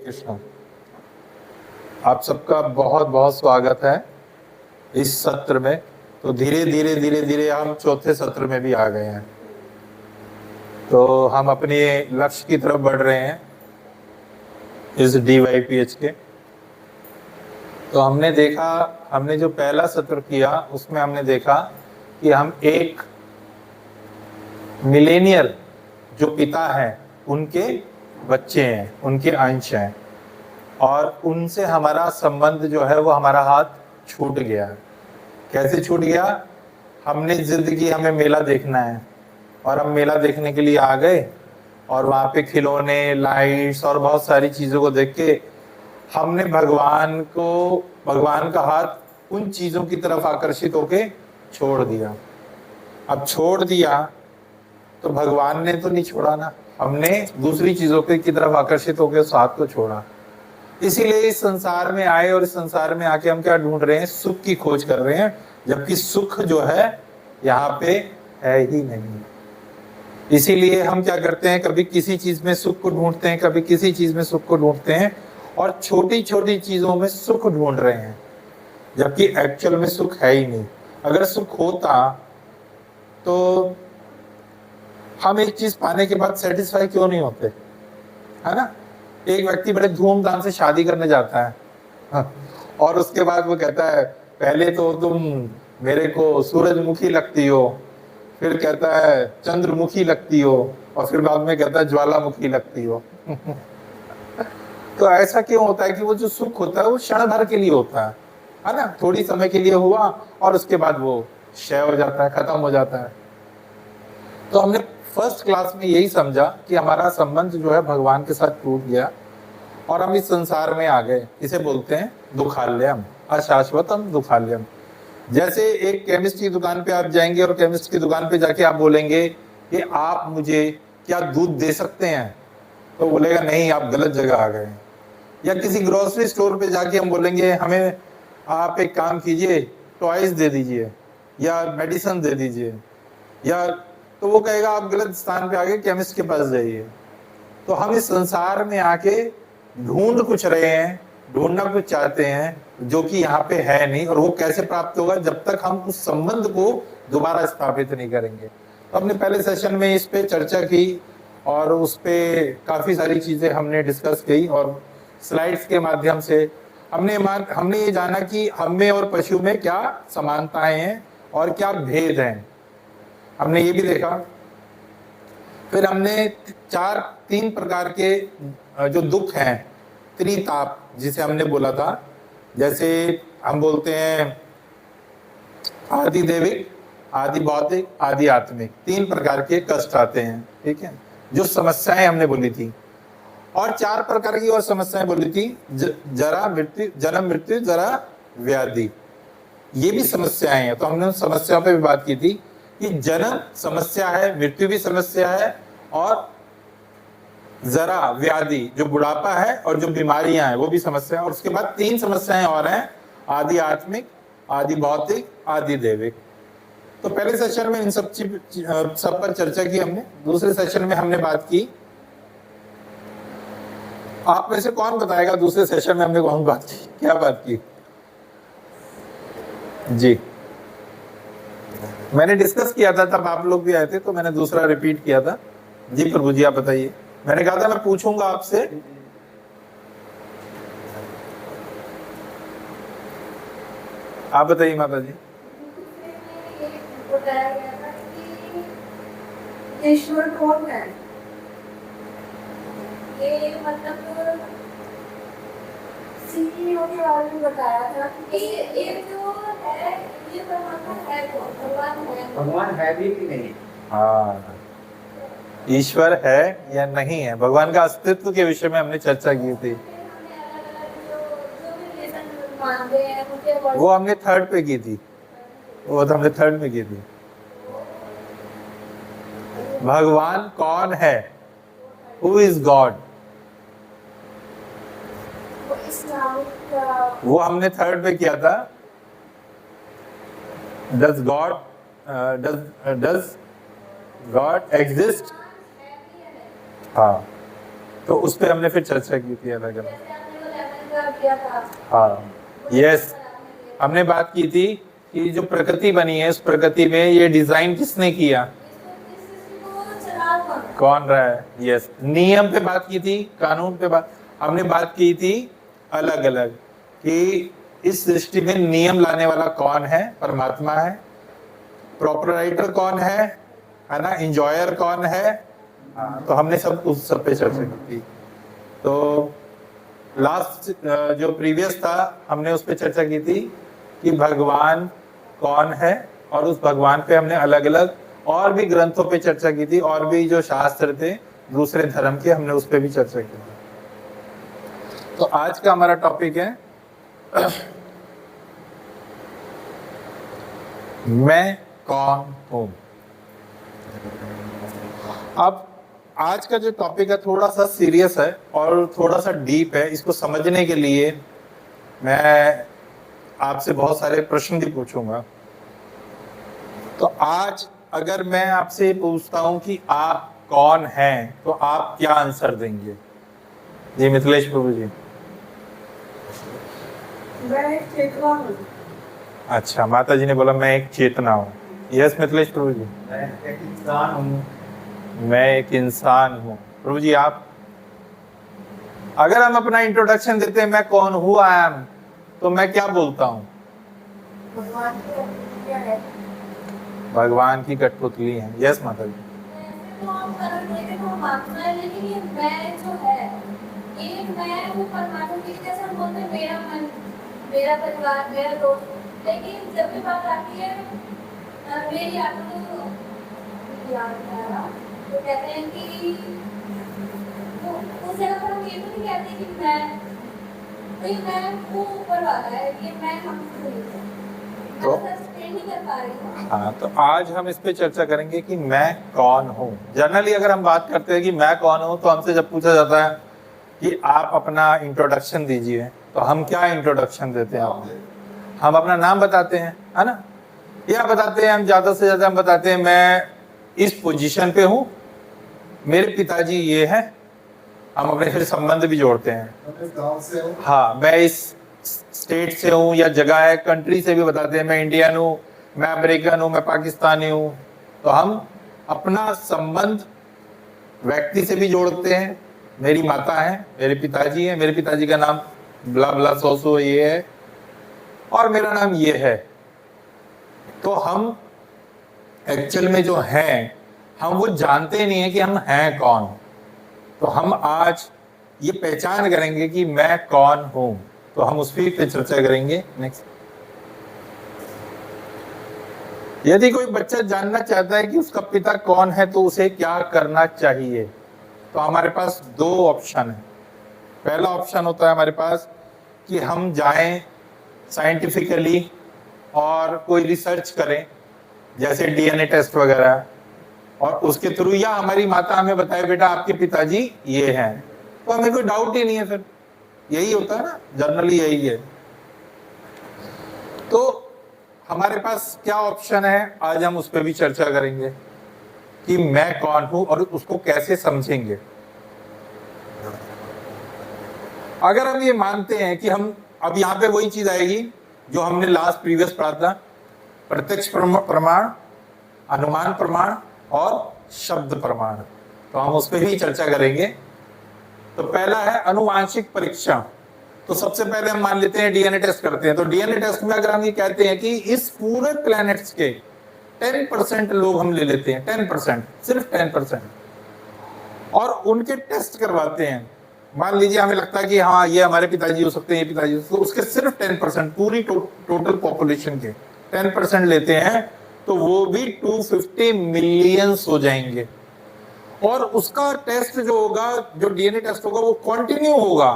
कृष्ण। आप सबका बहुत बहुत स्वागत है इस सत्र में। तो धीरे धीरे हम चौथे सत्र में भी आ गए हैं। तो हम अपने लक्ष्य की तरफ बढ़ रहे हैं इस DYPH के। तो हमने जो पहला सत्र किया उसमें हमने देखा कि हम एक मिलेनियर जो पिता हैं उनके बच्चे हैं, उनके अंश हैं, और उनसे हमारा संबंध जो है वो हमारा हाथ छूट गया। कैसे छूट गया? हमने जिद की हमें मेला देखना है, और हम मेला देखने के लिए आ गए, और वहाँ पे खिलौने, लाइट्स और बहुत सारी चीज़ों को देख के हमने भगवान का हाथ उन चीज़ों की तरफ आकर्षित होके छोड़ दिया। अब छोड़ दिया तो भगवान ने तो नहीं छोड़ा ना, हमने दूसरी चीज़ों की तरफ आकर्षित होकर उस हाथ को छोड़ा। इसीलिए इस संसार में आए, और इस संसार में आके हम क्या ढूंढ रहे हैं? सुख की खोज कर रहे हैं, जबकि सुख जो है यहाँ पे है ही नहीं। इसीलिए हम क्या करते हैं, कभी किसी चीज में सुख को ढूंढते हैं, कभी किसी चीज में सुख को ढूंढते हैं, और छोटी छोटी चीजों में सुख ढूंढ रहे हैं, जबकि एक्चुअल में सुख है ही नहीं। अगर सुख होता तो हम एक चीज पाने के बाद सेटिस्फाई क्यों नहीं होते, है ना? एक व्यक्ति बड़े धूमधाम से शादी करने जाता है, हाँ, और उसके बाद वो कहता है पहले तो तुम मेरे को सूरजमुखी लगती हो, फिर कहता है चंद्रमुखी लगती हो, और फिर बाद में कहता है ज्वालामुखी लगती हो। तो ऐसा क्यों होता है कि वो जो सुख होता है वो क्षण भर के लिए होता है ना? थोड़ी समय के लिए हुआ और उसके बाद वो क्षय हो जाता है, खत्म हो जाता है। तो हमने फर्स्ट क्लास में यही समझा कि हमारा संबंध जो है भगवान के साथ टूट गया, और हम इस संसार में आ गए। इसे बोलते हैं दुखालयम, अशाश्वतम दुखालयम। जैसे एक केमिस्ट की दुकान पे आप जाएंगे, और केमिस्ट की दुकान पे जाके आप बोलेंगे कि आप मुझे क्या दूध दे सकते हैं, तो बोलेगा नहीं, आप गलत जगह आ गए। या किसी ग्रोसरी स्टोर पे जाके हम बोलेंगे हमें आप एक काम कीजिए, टॉयज दे दीजिए या मेडिसिन दे दीजिए, या तो वो कहेगा आप गलत स्थान पे आगे, केमिस्ट के पास जाइए। तो हम इस संसार में आके ढूंढ कुछ रहे हैं, ढूंढना कुछ चाहते हैं जो कि यहाँ पे है नहीं, और वो कैसे प्राप्त होगा? जब तक हम उस संबंध को दोबारा स्थापित नहीं करेंगे। तो हमने पहले सेशन में इस पे चर्चा की, और उस पे काफी सारी चीजें हमने डिस्कस की, और स्लाइड्स के माध्यम से हमने ये जाना कि हम में और पशु में क्या समानताएं हैं और क्या भेद हैं, हमने ये भी देखा। फिर हमने तीन प्रकार के जो दुख हैं, त्रिताप जिसे हमने बोला था, जैसे हम बोलते हैं आदि दैविक, आदि भौतिक, आदि आत्मिक। तीन प्रकार के कष्ट आते हैं, ठीक है, जो समस्याएं हमने बोली थी। और 4 प्रकार की और समस्याएं बोली थी, जरा मृत्यु, जन्म मृत्यु, जरा व्याधि, ये भी समस्याएं हैं। तो हमने उन समस्याओं पे भी बात की थी कि जन्म समस्या है, मृत्यु भी समस्या है, और जरा व्याधि जो बुढ़ापा है और जो बीमारियां हैं वो भी समस्या है। और उसके बाद 3 समस्याएं और हैं, आदि आत्मिक, आदि भौतिक, आदि दैविक। तो पहले सेशन में इन सब पर चर्चा की हमने। दूसरे सेशन में हमने बात की, आप में से कौन बताएगा दूसरे सेशन में हमने कौन बात की, क्या बात की? जी, मैंने डिस्कस किया था, तब आप लोग भी आए थे, तो मैंने दूसरा रिपीट किया था। जी प्रभु जी, आप बताइए। मैंने कहा था मैं पूछूंगा आपसे। आप बताइए माता जी। ईश्वर कौन है? ये मतलब सीईओ के बारे में बताया था कि ये जो है ये परमात्मा है कौन? भगवान है भी कि नहीं? हाँ, ईश्वर है या नहीं है, भगवान का अस्तित्व के विषय में हमने चर्चा की थी। वो हमने थर्ड पे की थी, वो तो हमने थर्ड में की थी। भगवान कौन है? Who is God? वो हमने थर्ड पे किया था। Does God exist? हाँ, तो उस पे हमने फिर चर्चा की थी अलग अलग। जैसे आपने वो लेमन का किया था, हाँ यस, हमने बात की थी कि जो प्रकृति बनी है, उस प्रकृति में ये डिजाइन किसने किया, इस सिस्टम को चला कौन रहा है। यस, नियम पे बात की थी, कानून पे बात हमने बात की थी अलग अलग, कि इस सृष्टि में नियम लाने वाला कौन है, परमात्मा है। प्रोपराइटर कौन है ना, इंजॉयर कौन है। तो हमने सब उस सब पे चर्चा की थी। तो लास्ट जो प्रीवियस था हमने उस पे चर्चा की थी कि भगवान कौन है, और उस भगवान पे हमने अलग अलग और भी ग्रंथों पे चर्चा की थी, और भी जो शास्त्र थे दूसरे धर्म के, हमने उस पे भी चर्चा की थी। तो आज का हमारा टॉपिक है मैं कौन हूं। अब आज का जो टॉपिक है थोड़ा सा सीरियस है और थोड़ा सा डीप है। इसको समझने के लिए मैं आपसे बहुत सारे प्रश्न भी पूछूंगा। तो आज अगर मैं आपसे पूछता हूं कि आप कौन हैं, तो आप क्या आंसर देंगे? जी मिथिलेश प्रभु जी। मैं एक चेतना हूँ। अच्छा, माता जी ने बोला मैं एक चेतना हूँ। यस मिथिलेश प्रभु जी। मैं एक इंसान हूँ। मैं एक इंसान हूँ। प्रभु जी आप? अगर हम अपना इंट्रोडक्शन देते हैं, मैं कौन हूँ, आई एम, तो मैं क्या बोलता हूँ? भगवान की क्या है? भगवान की कठपुतली है। यस माता जी। वैसे तो हम देखें तो मानना है, लेकिन ये मैं जो है, ये मैं वो परमात्मा की, जैसे हम बोलते हैं मेरा मन, मेरा परिवार, मेरा दोस्त, लेकिन जब भी बात आती है मेरी आत्मा को याद आया, तो कहते हैं कि उस जगह पर हम ये तो नहीं कहते कि मैं वो ऊपर वाला है, ये मैं हम तो नहीं कर पा रही हूँ। हाँ, तो आज हम इस पे चर्चा करेंगे कि मैं कौन हूँ। जनरली अगर हम बात करते हैं कि मैं कौन हूँ, तो हमसे जब पूछा जाता है कि आप अपना इंट्रोडक्शन दीजिए, तो हम क्या इंट्रोडक्शन देते हैं आपको? हम अपना नाम बताते हैं, है ना, या बताते हैं हम ज्यादा से ज्यादा हम बताते हैं मैं इस पोजीशन पे हूँ, मेरे पिताजी ये है। हम अपने फिर संबंध भी जोड़ते हैं। गांव से हूँ। हाँ, मैं इस स्टेट से हूँ, या जगह है, कंट्री से भी बताते हैं, मैं इंडियन हूँ, मैं अमेरिकन हूँ, मैं पाकिस्तानी हूँ। तो हम अपना संबंध व्यक्ति से भी जोड़ते हैं। मेरी माता है, मेरे पिताजी हैं, मेरे पिताजी का नाम ब्ला ब्ला सो ये है, और मेरा नाम ये है। तो हम एक्चुअल में जो हैं, हम वो जानते नहीं है कि हम हैं कौन। तो हम आज ये पहचान करेंगे कि मैं कौन हूं। तो हम उस पे चर्चा करेंगे। नेक्स्ट, यदि कोई बच्चा जानना चाहता है कि उसका पिता कौन है, तो उसे क्या करना चाहिए? तो हमारे पास दो ऑप्शन है। पहला ऑप्शन होता है हमारे पास कि हम जाएं साइंटिफिकली और कोई रिसर्च करें, जैसे डीएनए टेस्ट वगैरह, और उसके थ्रू, या हमारी माता हमें बताए बेटा आपके पिताजी ये हैं, तो हमें कोई डाउट ही नहीं है। फिर यही होता है ना, जनरली यही है। तो हमारे पास क्या ऑप्शन है, आज हम उस पर भी चर्चा करेंगे कि मैं कौन हूं और उसको कैसे समझेंगे। अगर हम ये मानते हैं कि हम, अब यहाँ पे वही चीज आएगी जो हमने लास्ट प्रीवियस पढ़ा था, प्रत्यक्ष प्रमाण, अनुमान प्रमाण और शब्द प्रमाण। तो हम उस पर भी चर्चा करेंगे। तो पहला है अनुवांशिक परीक्षण। तो सबसे पहले हम मान लेते हैं डीएनए टेस्ट करते हैं। तो डीएनए टेस्ट में अगर हम ये कहते हैं कि इस पूरे प्लैनेट्स के 10% लोग हम ले लेते हैं, 10%, सिर्फ 10%, और उनके टेस्ट करवाते हैं। मान लीजिए हमें लगता है कि हाँ ये हमारे पिताजी हो सकते हैं, ये पिताजी, तो उसके सिर्फ 10%, पूरी टोटल पॉपुलेशन के 10% लेते हैं, तो वो भी 250 मिलियंस हो जाएंगे। और उसका टेस्ट जो होगा, जो डीएनए टेस्ट होगा, वो कंटिन्यू होगा।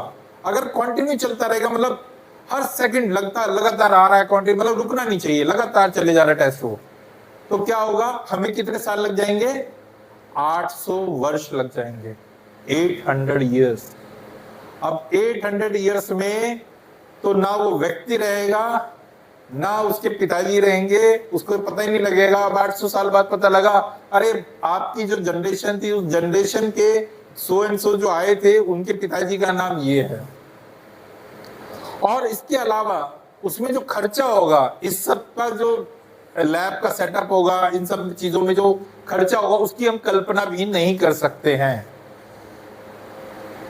अगर कंटिन्यू चलता रहेगा, मतलब हर सेकंड लगातार आ रहा है, कंटिन्यू, मतलब रुकना नहीं चाहिए, लगातार चले जा रहा है टेस्ट वो, तो क्या होगा, हमें कितने साल लग जाएंगे? 800 वर्ष लग जाएंगे, 800 ईयर्स। अब 800 ईयर्स में तो ना वो व्यक्ति रहेगा, ना उसके पिताजी रहेंगे, उसको पता ही नहीं लगेगा। अब 800 साल बाद पता लगा, अरे आपकी जो जनरेशन थी, उस जनरेशन के सो एंड सो जो आए थे उनके पिताजी का नाम ये है। और इसके अलावा उसमें जो खर्चा होगा, इस सब का जो लैब का सेटअप होगा, इन सब चीजों में जो खर्चा होगा उसकी हम कल्पना भी नहीं कर सकते हैं।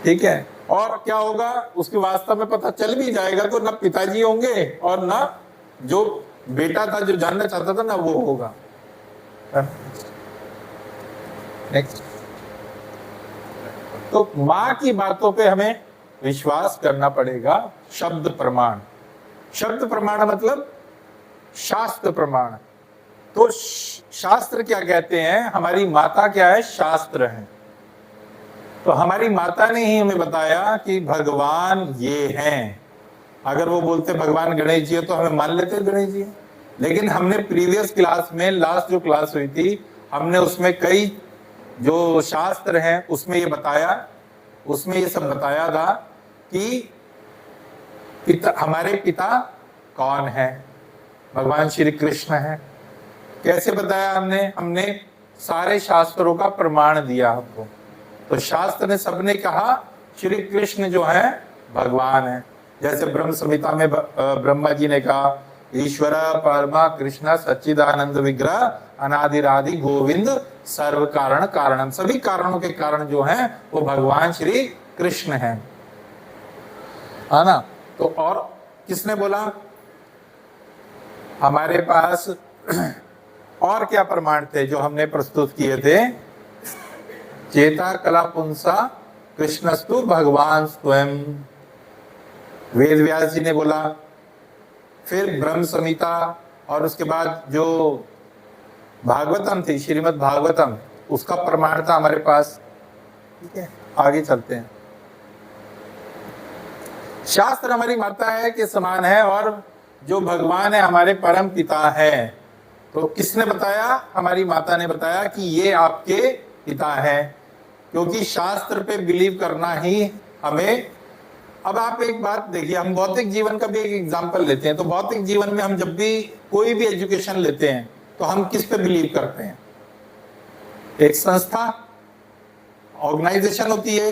ठीक है, और क्या होगा उसके वास्तव में पता चल भी जाएगा तो ना पिताजी होंगे और ना जो बेटा था जो जानना चाहता था ना वो होगा। नेक्स्ट, तो मां की बातों पे हमें विश्वास करना पड़ेगा। शब्द प्रमाण, शब्द प्रमाण मतलब शास्त्र प्रमाण। तो शास्त्र क्या कहते हैं, हमारी माता क्या है, शास्त्र है। तो हमारी माता ने ही हमें बताया कि भगवान ये हैं। अगर वो बोलते भगवान गणेश जी है तो हमें मान लेते गणेश जी है। लेकिन हमने प्रीवियस क्लास में, लास्ट जो क्लास हुई थी, हमने उसमें कई जो शास्त्र हैं उसमें ये बताया, उसमें ये सब बताया था कि हमारे पिता कौन है, भगवान श्री कृष्ण है। कैसे बताया हमने सारे शास्त्रों का प्रमाण दिया आपको। तो शास्त्र ने सबने कहा श्री कृष्ण जो है भगवान है। जैसे ब्रह्म संहिता में ब्रह्मा जी ने कहा ईश्वर परमा कृष्ण सच्चिदानंद विग्रह अनादिरादि गोविंद सर्व कारण कारणम, सभी कारणों के कारण जो है वो भगवान श्री कृष्ण है ना। तो और किसने बोला, हमारे पास और क्या प्रमाण थे जो हमने प्रस्तुत किए थे। चेता कला पुंसा कृष्णस्तु भगवान स्वयं, वेद व्यास जी ने बोला। फिर ब्रह्म संहिता और उसके बाद जो भागवतम थी, श्रीमद् भागवतम, उसका प्रमाण था हमारे पास। ठीक है, आगे चलते हैं। शास्त्र हमारी माता है के समान है और जो भगवान है हमारे परम पिता है। तो किसने बताया, हमारी माता ने बताया कि ये आपके पिता है, क्योंकि शास्त्र पे बिलीव करना ही हमें। अब आप एक बात देखिए, हम भौतिक जीवन का भी एक एग्जांपल लेते हैं। तो भौतिक जीवन में हम जब भी कोई भी एजुकेशन लेते हैं तो हम किस पे बिलीव करते हैं, एक संस्था, ऑर्गेनाइजेशन होती है।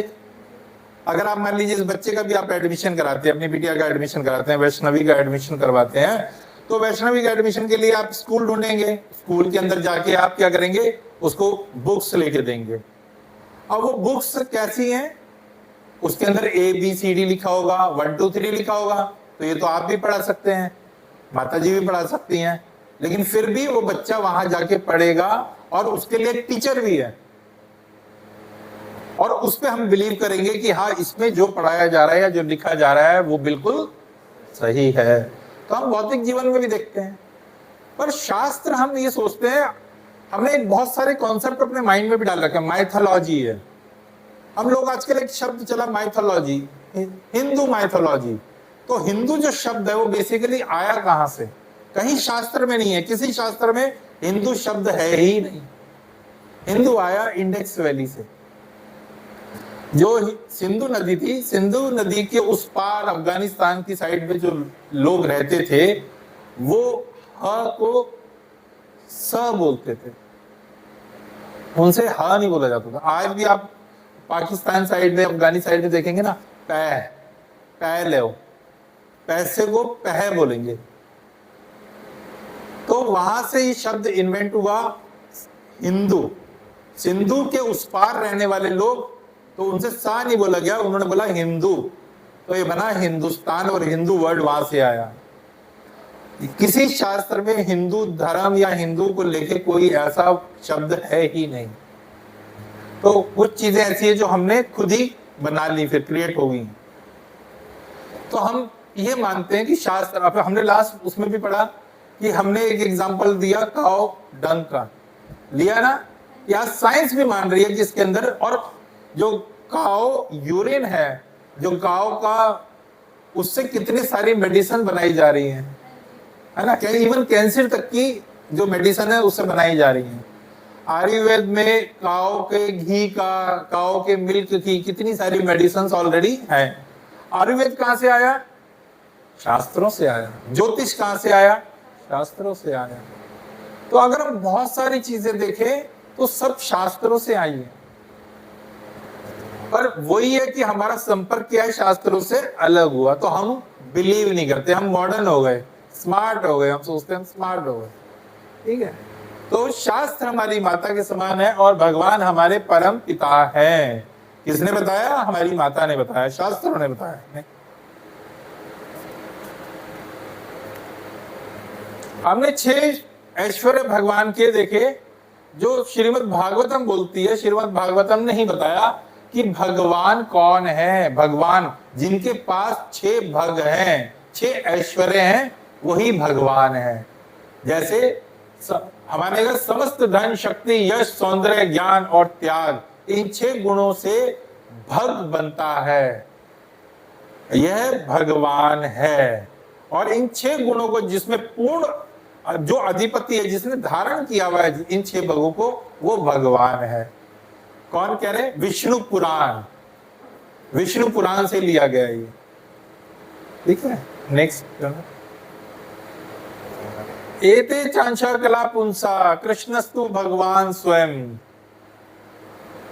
अगर आप मान लीजिए इस बच्चे का भी आप एडमिशन कराते हैं, अपनी बिटिया का एडमिशन कराते हैं, वैष्णवी का एडमिशन करवाते हैं, तो वैष्णवी का एडमिशन के लिए आप स्कूल ढूंढेंगे। स्कूल के अंदर जाके आप क्या करेंगे, उसको बुक्स लेके देंगे। अब वो बुक्स कैसी हैं, उसके अंदर ABCD लिखा होगा, 1 2 3 लिखा होगा। तो ये तो आप भी पढ़ा सकते हैं, माता जी भी पढ़ा सकती हैं, लेकिन फिर भी वो बच्चा वहां जाके पढ़ेगा और उसके लिए टीचर भी है और उस पर हम बिलीव करेंगे कि हाँ इसमें जो पढ़ाया जा रहा है या जो लिखा जा रहा है वो बिल्कुल सही है। तो हम भौतिक जीवन में भी देखते हैं। पर शास्त्र, हम ये सोचते हैं, हमने बहुत सारे कॉन्सेप्ट अपने माइंड में भी डाल रखे हैं। माइथोलॉजी है, हम लोग आजकल एक शब्द चला माइथोलॉजी, हिंदू माइथोलॉजी। तो हिंदू जो शब्द है वो बेसिकली आया कहां से, कहीं शास्त्र में नहीं है, किसी शास्त्र में हिंदू शब्द है ही नहीं। हिंदू आया इंडेक्स वैली से। जो सिंधु नदी थी, सिंधु नदी के उस पार अफगानिस्तान की साइड में जो लोग रहते थे वो ह को स बोलते थे, उनसे ह नहीं बोला जाता था। आज भी आप पाकिस्तान साइड में, अफगानी साइड में देखेंगे ना, पै ले, पैसे को पह बोलेंगे। तो वहां से ये शब्द इन्वेंट हुआ हिंदू। सिंधु के उस पार रहने वाले लोग, तो उनसे सा नहीं बोला गया, उन्होंने बोला हिंदू, तो ये बना हिंदुस्तान और हिंदू वर्ड वहां से आया। किसी शास्त्र में हिंदू धर्म या हिंदू को लेके कोई ऐसा शब्द है ही नहीं। तो कुछ चीजें ऐसी है जो हमने खुद ही बना ली, फिर क्रिएट हो गई। तो हम ये मानते हैं कि शास्त्र, अब हमने लास्ट उसमें भी पढ़ा कि हमने एक एग्जांपल दिया काओ डंग का, लिया ना। या साइंस भी मान रही है कि इसके अंदर, और जो काओ यूरिन है, जो काओ का, उससे कितनी सारी मेडिसिन बनाई जा रही है ना। इवन कैंसर तक की जो मेडिसिन है उससे बनाई जा रही है। आयुर्वेद में काओ के घी का, काओ के मिल्क की कितनी सारी मेडिसिन ऑलरेडी है। आयुर्वेद कहां से आया, शास्त्रों से आया। ज्योतिष कहां से आया, शास्त्रों से आया। तो अगर हम बहुत सारी चीजें देखें तो सब शास्त्रों से आई है। पर वही है कि हमारा संपर्क क्या है, शास्त्रों से अलग हुआ, तो हम बिलीव नहीं करते, हम मॉडर्न हो गए, स्मार्ट हो गए, हम सोचते हैं हम स्मार्ट हो गए। ठीक है, तो शास्त्र हमारी माता के समान है और भगवान हमारे परम पिता है। किसने बताया? हमारी माता ने बताया, शास्त्रों ने बताया। नहीं। हमने 6 ऐश्वर्य भगवान के देखे जो श्रीमद् भागवतम बोलती है। श्रीमद् भागवतम ने ही बताया कि भगवान कौन है। भगवान जिनके पास 6 भग हैं, 6 ऐश्वर्य हैं, वही भगवान है। जैसे हमारे घर समस्त धन शक्ति यश सौंदर्य ज्ञान और त्याग, इन 6 गुणों से भग बनता है, यह भगवान है। और इन 6 गुणों को जिसमें पूर्ण जो अधिपति है, जिसने धारण किया हुआ है इन 6 भगों को, वो भगवान है। कौन कह रहे? विष्णु पुराण, विष्णु पुराण से लिया गया ये। ठीक है, नेक्स्ट। एते चांशा कला पुंसा कृष्णस्तु भगवान स्वयं।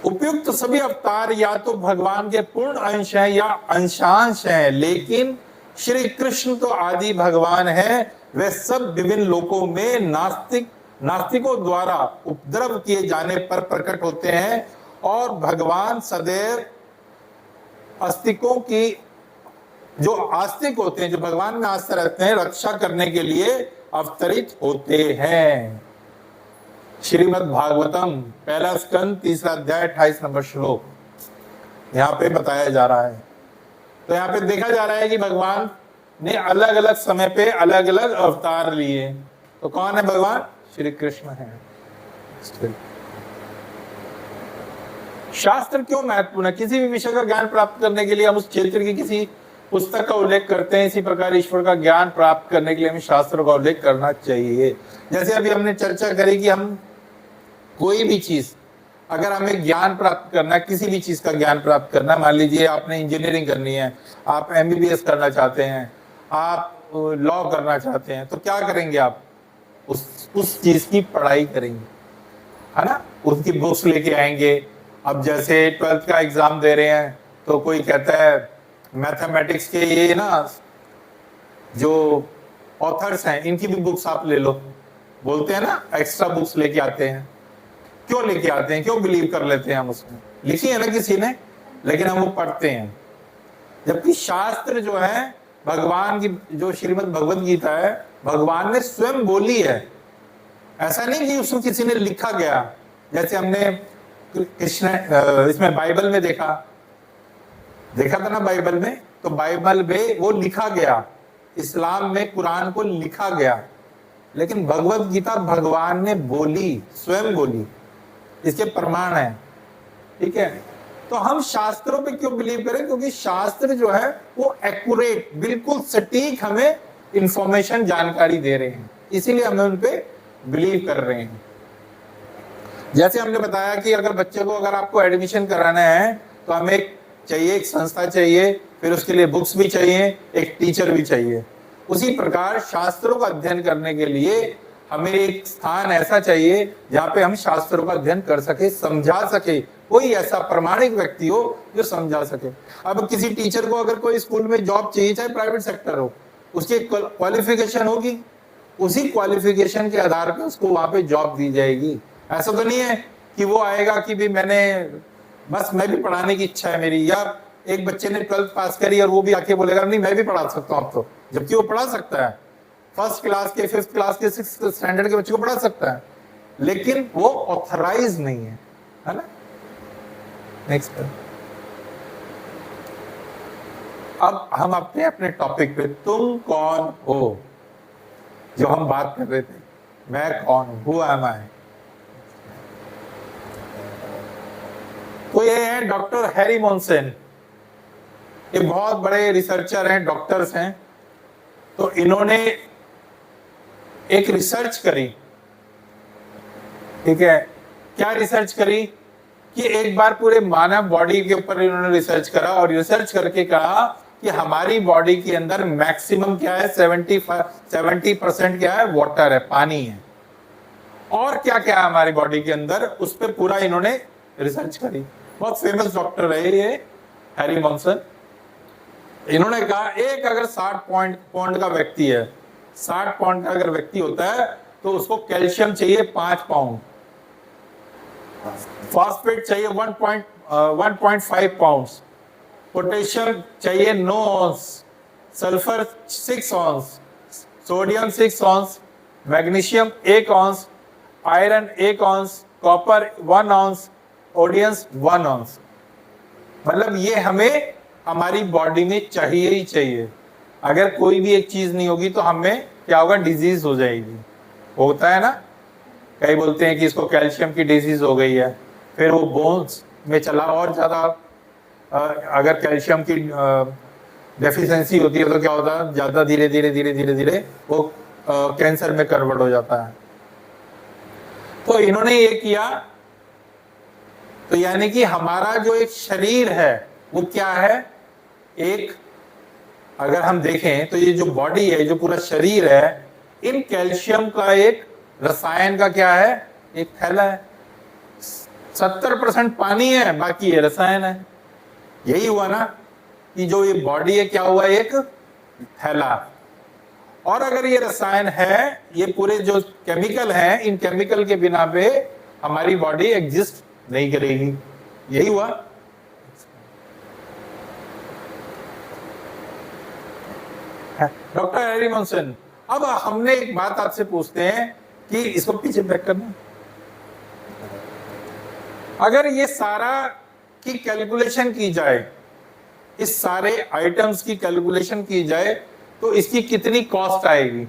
उपयुक्त सभी अवतार या तो भगवान के पूर्ण अंश हैं या अंशांश हैं, लेकिन श्री कृष्ण तो आदि भगवान है। वे सब विभिन्न लोकों में नास्तिकों द्वारा उपद्रव किए जाने पर प्रकट होते हैं और भगवान सदैव आस्तिकों की, जो आस्तिक होते हैं, जो भगवान में आस्था रखते हैं, रक्षा करने के लिए अवतरित होते हैं। श्रीमद् भागवतम 1 स्कंद 3 अध्याय 28 नंबर श्लोक यहाँ पे बताया जा रहा है। तो यहाँ पे देखा जा रहा है कि भगवान ने अलग अलग समय पे अलग अलग अवतार लिए। तो कौन है भगवान? श्री कृष्ण है। शास्त्र क्यों महत्वपूर्ण है? किसी भी विषय का ज्ञान प्राप्त करने के लिए हम उस क्षेत्र की किसी पुस्तक का उल्लेख करते हैं। इसी प्रकार ईश्वर का ज्ञान प्राप्त करने के लिए हमें शास्त्रों का उल्लेख करना चाहिए। जैसे अभी हमने चर्चा करी कि हम कोई भी चीज, अगर हमें ज्ञान प्राप्त करना है, किसी भी चीज का ज्ञान प्राप्त करना, मान लीजिए आपने इंजीनियरिंग करनी है, आप MBBS करना चाहते हैं, आप लॉ करना चाहते हैं, तो क्या करेंगे? आप उस चीज की पढ़ाई करेंगे, है ना, उसकी बुक्स लेके आएंगे। अब जैसे 12th का एग्जाम दे रहे हैं तो कोई कहता है मैथमेटिक्स के ये ना जो ऑथर्स हैं इनकी भी बुक्स आप ले लो, बोलते हैं ना, एक्स्ट्रा बुक्स लेके आते हैं। क्यों लेके आते हैं? क्यों बिलीव कर लेते हैं हम उसमें? लिखी है ना किसी ने, लेकिन हम वो पढ़ते हैं। जबकि शास्त्र जो है, भगवान की जो श्रीमद् भगवद गीता है, भगवान ने स्वयं बोली है। ऐसा नहीं कि उसको किसी ने लिखा गया। जैसे हमने कृष्ण इसमें बाइबल में देखा था ना, बाइबल में, तो बाइबल में वो लिखा गया, इस्लाम में कुरान को लिखा गया, लेकिन भगवद गीता भगवान ने बोली, स्वयं बोली। इसके प्रमाण है। ठीक है, तो हम शास्त्रों पे क्यों बिलीव करें? क्योंकि शास्त्र जो है वो एक्यूरेट, बिल्कुल सटीक हमें इंफॉर्मेशन, जानकारी दे रहे हैं, इसीलिए हम उन पे बिलीव कर रहे हैं। जैसे हमने बताया कि अगर बच्चे को, अगर आपको एडमिशन कराना है तो हमें एक संस्था चाहिए, फिर उसके लिए बुक्स भी चाहिए, एक टीचर भी चाहिए। उसी प्रकार शास्त्रों का अध्ययन करने के लिए हमें एक स्थान ऐसा चाहिए जहाँ पे हम शास्त्रों का अध्ययन कर सके, समझा सके, कोई ऐसा प्रमाणिक व्यक्ति हो जो समझा सके। अब किसी टीचर को अगर कोई स्कूल में जॉब चाहिए, चाहे प्राइवेट सेक्टर हो, उसकी क्वालिफिकेशन होगी, उसी क्वालिफिकेशन के आधार पर उसको वहां पे जॉब दी जाएगी। ऐसा तो नहीं है कि वो आएगा कि भी मैं भी पढ़ाने की इच्छा है मेरी, या एक बच्चे ने 12th पास करी और वो भी आके बोलेगा नहीं मैं भी पढ़ा सकता हूँ अब तो, जबकि वो पढ़ा सकता है। 1st क्लास के, 5th क्लास के, 6th स्टैंडर्ड के बच्चे को पढ़ा सकता है, लेकिन वो ऑथराइज नहीं है ना। नेक्स्ट, अब हम अपने टॉपिक पे, तुम कौन हो, जो हम बात कर रहे थे, मैं कौन हूं, हु एम आई। तो ये है डॉक्टर हैरी मोनसेन, ये बहुत बड़े रिसर्चर हैं, डॉक्टर्स हैं। तो इन्होंने एक रिसर्च करी। ठीक है, क्या रिसर्च करी कि एक बार पूरे मानव बॉडी के ऊपर इन्होंने रिसर्च करा और रिसर्च करके कहा कि हमारी बॉडी के अंदर मैक्सिमम क्या है, 70% क्या है, वाटर है, पानी है, और क्या क्या है हमारी बॉडी के अंदर, उस पर पूरा इन्होंने रिसर्च करी। बहुत फेमस डॉक्टर है ये हैरी मॉन्सन। इन्होंने कहा एक अगर 60 पाउंड का व्यक्ति है, 60 पाउंड का अगर व्यक्ति होता है तो उसको कैल्शियम चाहिए 5 पाउंड, फॉस्फेट चाहिए 1.5 पाउंड्स, पोटेशियम चाहिए 9 ounces, sulphur 6 ounces, sodium 6 ounces, magnesium 1 ounces, iron 1 ounces, copper 1 ounces, iodine 1 ounces. मतलब ये हमें हमारी बॉडी में चाहिए ही चाहिए। अगर कोई भी एक चीज नहीं होगी तो हमें क्या होगा, डिजीज हो जाएगी। होता है ना, कई बोलते हैं कि इसको कैल्शियम की डिजीज हो गई है, फिर वो बोन्स में चला और ज्यादा, अगर कैल्शियम की डेफिशिएंसी होती है तो क्या होता है, ज्यादा धीरे धीरे वो कैंसर में कन्वर्ट हो जाता है। तो इन्होंने ये किया, तो यानी कि हमारा जो एक शरीर है वो क्या है, एक अगर हम देखें तो ये जो बॉडी है, जो पूरा शरीर है, इन कैल्शियम का एक रसायन का क्या है, एक थैला है। 70% पानी है, बाकी ये रसायन है। यही हुआ ना कि जो ये बॉडी है क्या हुआ, एक थैला। और अगर ये रसायन है, ये पूरे जो केमिकल हैं, इन केमिकल के बिना पे हमारी बॉडी एग्जिस्ट नहीं करेगी। यही हुआ। डॉक्टर हैरी मॉन्सन, अब हमने एक बात आपसे पूछते हैं कि इसको पीछे बैक करना, अगर ये सारा की कैलकुलेशन की जाए, इस सारे आइटम्स की कैलकुलेशन की जाए तो इसकी कितनी कॉस्ट आएगी?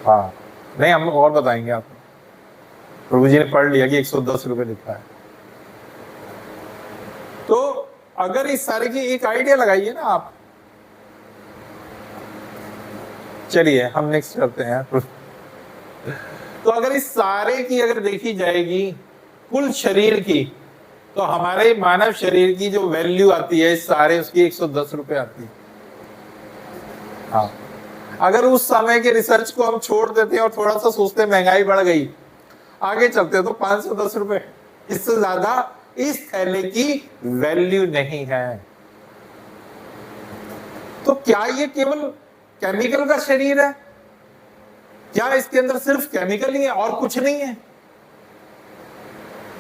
हाँ, नहीं हम लोग और बताएंगे आपको। प्रभु जी ने पढ़ लिया कि 110 रुपए लिखा है। तो अगर इस सारे की एक आइडिया लगाइए ना आप। चलिए हम नेक्स्ट करते हैं। तो अगर इस सारे की अगर देखी जाएगी कुल शरीर की, तो हमारे मानव शरीर की जो वैल्यू आती है इस सारे, उसकी 110 रुपए आती है। हाँ, अगर उस समय के रिसर्च को हम छोड़ देते हैं और थोड़ा सा सोचते महंगाई बढ़ गई, आगे चलते तो 510 रुपए, इससे ज्यादा इस थैले की वैल्यू नहीं है। तो क्या ये केवल केमिकल का शरीर है? क्या इसके अंदर सिर्फ केमिकल ही है और कुछ नहीं है?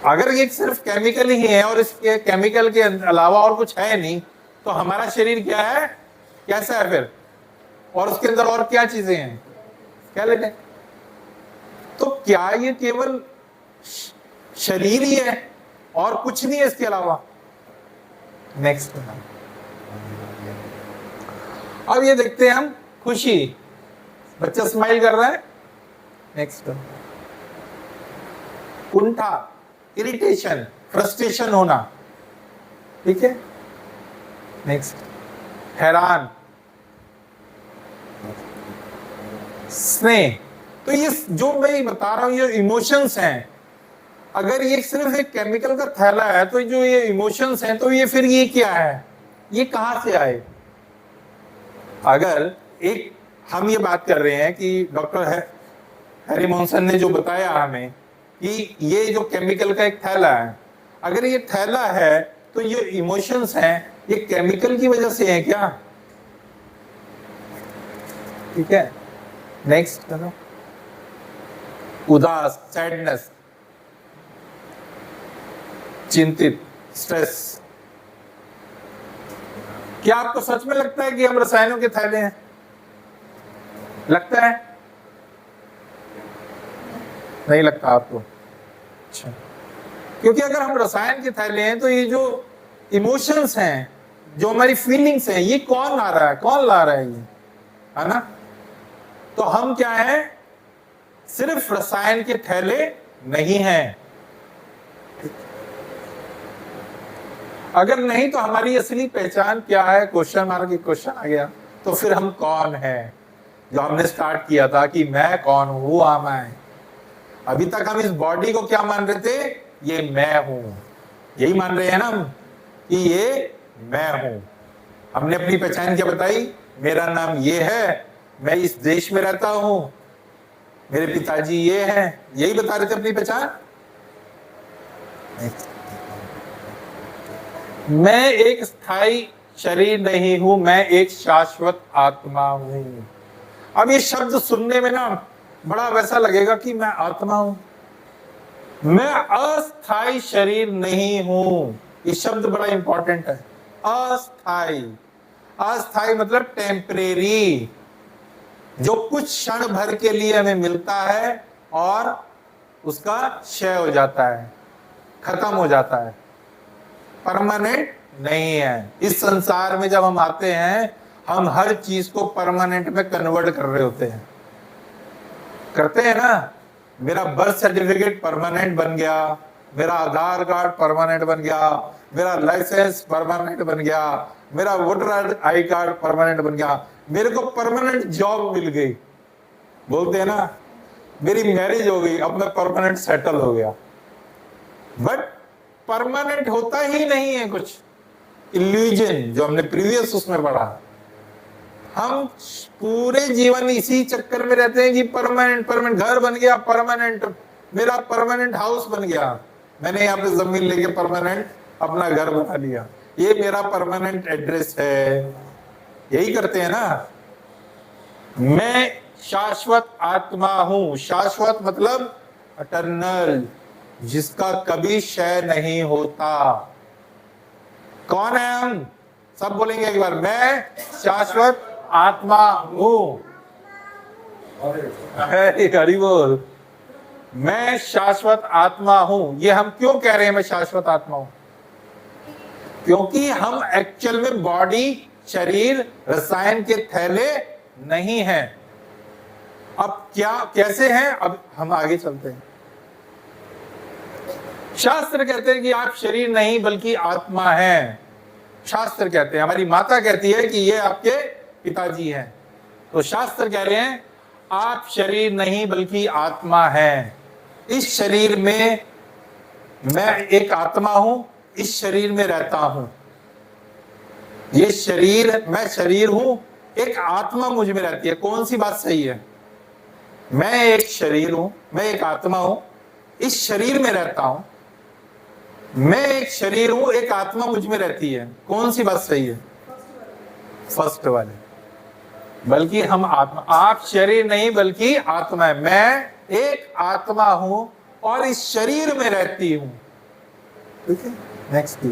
अगर ये सिर्फ केमिकल ही है और इसके केमिकल के अलावा और कुछ है नहीं, तो हमारा शरीर क्या है, कैसा है फिर? और उसके अंदर और क्या चीजें हैं, क्या लेते हैं? तो क्या ये केवल शरीर ही है और कुछ नहीं है इसके अलावा? नेक्स्ट। अब ये देखते हैं हम, खुशी, बच्चा स्माइल कर रहा है। नेक्स्ट। कुंठा, इरिटेशन, फ्रस्ट्रेशन होना, ठीक है। नेक्स्ट। हैरान, स्नेह। तो ये जो मैं बता रहा हूं ये इमोशंस हैं। अगर ये सिर्फ एक केमिकल का थैला है तो जो ये इमोशंस हैं, तो ये फिर ये क्या है, ये कहां से आए? अगर एक हम ये बात कर रहे हैं कि डॉक्टर हैरी मॉन्सन ने जो बताया हमें कि ये जो केमिकल का एक थैला है, अगर ये थैला है तो ये इमोशंस हैं, ये केमिकल की वजह से है क्या? ठीक है। नेक्स्ट करो। उदास, सैडनेस, चिंतित, स्ट्रेस। क्या आपको सच में लगता है कि हम रसायनों के थैले हैं? लगता है? नहीं लगता आपको? अच्छा, क्योंकि अगर हम रसायन के थैले हैं तो ये जो इमोशंस हैं, जो हमारी फीलिंग्स हैं, ये कौन ला रहा है, कौन ला रहा है? ये है ना। तो हम क्या है, सिर्फ रसायन के थैले नहीं हैं। अगर नहीं तो हमारी असली पहचान क्या है? क्वेश्चन मार्क, क्वेश्चन आ गया। तो फिर हम कौन हैं? जो हमने स्टार्ट किया था कि मैं कौन हूं, वो मैं। अभी तक हम इस बॉडी को क्या मान रहे थे? ये मैं हूं। यही मान रहे हैं ना हम कि ये मैं हूं। हमने अपनी पहचान क्या बताई? मेरा नाम ये है मैं इस देश में रहता हूं, मेरे पिताजी ये हैं, यही बता रहे थे अपनी पहचान। मैं एक स्थायी शरीर नहीं हूं, मैं एक शाश्वत आत्मा हूं। अब ये शब्द सुनने में ना बड़ा वैसा लगेगा कि मैं आत्मा हूं, मैं अस्थाई शरीर नहीं हूं। ये शब्द बड़ा इंपॉर्टेंट है, अस्थाई। अस्थाई मतलब टेम्परेरी, जो कुछ क्षण भर के लिए हमें मिलता है और उसका क्षय हो जाता है, खत्म हो जाता है, परमानेंट नहीं है। इस संसार में जब हम आते हैं, हम हर चीज को परमानेंट में कन्वर्ट कर रहे होते हैं, करते हैं ना। मेरा बर्थ सर्टिफिकेट परमानेंट बन गया, मेरा आधार कार्ड परमानेंट बन गया, मेरा लाइसेंस परमानेंट बन गया, मेरा वोटर आई कार्ड परमानेंट बन गया, मेरे को परमानेंट जॉब मिल गई, बोलते हैं ना। मेरी मैरिज हो गई, अब मैं परमानेंट सेटल हो गया। बट परमानेंट होता ही नहीं है कुछ, इल्यूजन, जो हमने प्रीवियस उसमें पढ़ा। हम पूरे जीवन इसी चक्कर में रहते हैं कि परमानेंट परमानेंट, घर बन गया परमानेंट, मेरा परमानेंट हाउस बन गया, मैंने यहाँ पे जमीन लेके परमानेंट अपना घर बना लिया, ये मेरा परमानेंट एड्रेस है। यही करते हैं ना। मैं शाश्वत आत्मा हूं। शाश्वत मतलब अटर्नल, जिसका कभी क्षय नहीं होता। कौन है हम? सब बोलेंगे एक बार, मैं शाश्वत आत्मा हूं। हरि बोल। मैं शाश्वत आत्मा हूं। ये हम क्यों कह रहे हैं मैं शाश्वत आत्मा हूं? क्योंकि हम एक्चुअल में बॉडी, शरीर, रसायन के थैले नहीं हैं। अब क्या, कैसे हैं? अब हम आगे चलते हैं। शास्त्र कहते हैं कि आप शरीर नहीं बल्कि आत्मा हैं। शास्त्र कहते हैं, हमारी माता कहती है कि ये आपके पिताजी हैं। तो शास्त्र कह रहे हैं आप शरीर नहीं बल्कि आत्मा हैं। इस शरीर में मैं एक आत्मा हूं, इस शरीर में रहता हूं। ये शरीर, मैं शरीर हूं, एक आत्मा मुझ में रहती है। कौन सी बात सही है? मैं एक शरीर हूं, मैं एक आत्मा हूं, इस शरीर में रहता हूं। मैं एक शरीर हूं, एक आत्मा मुझ में रहती है। कौन सी बात सही है? फर्स्ट वाले। बल्कि हम आत्मा, आप शरीर नहीं बल्कि आत्मा है। मैं एक आत्मा हूं और इस शरीर में रहती हूं। ठीक है, नेक्स्ट।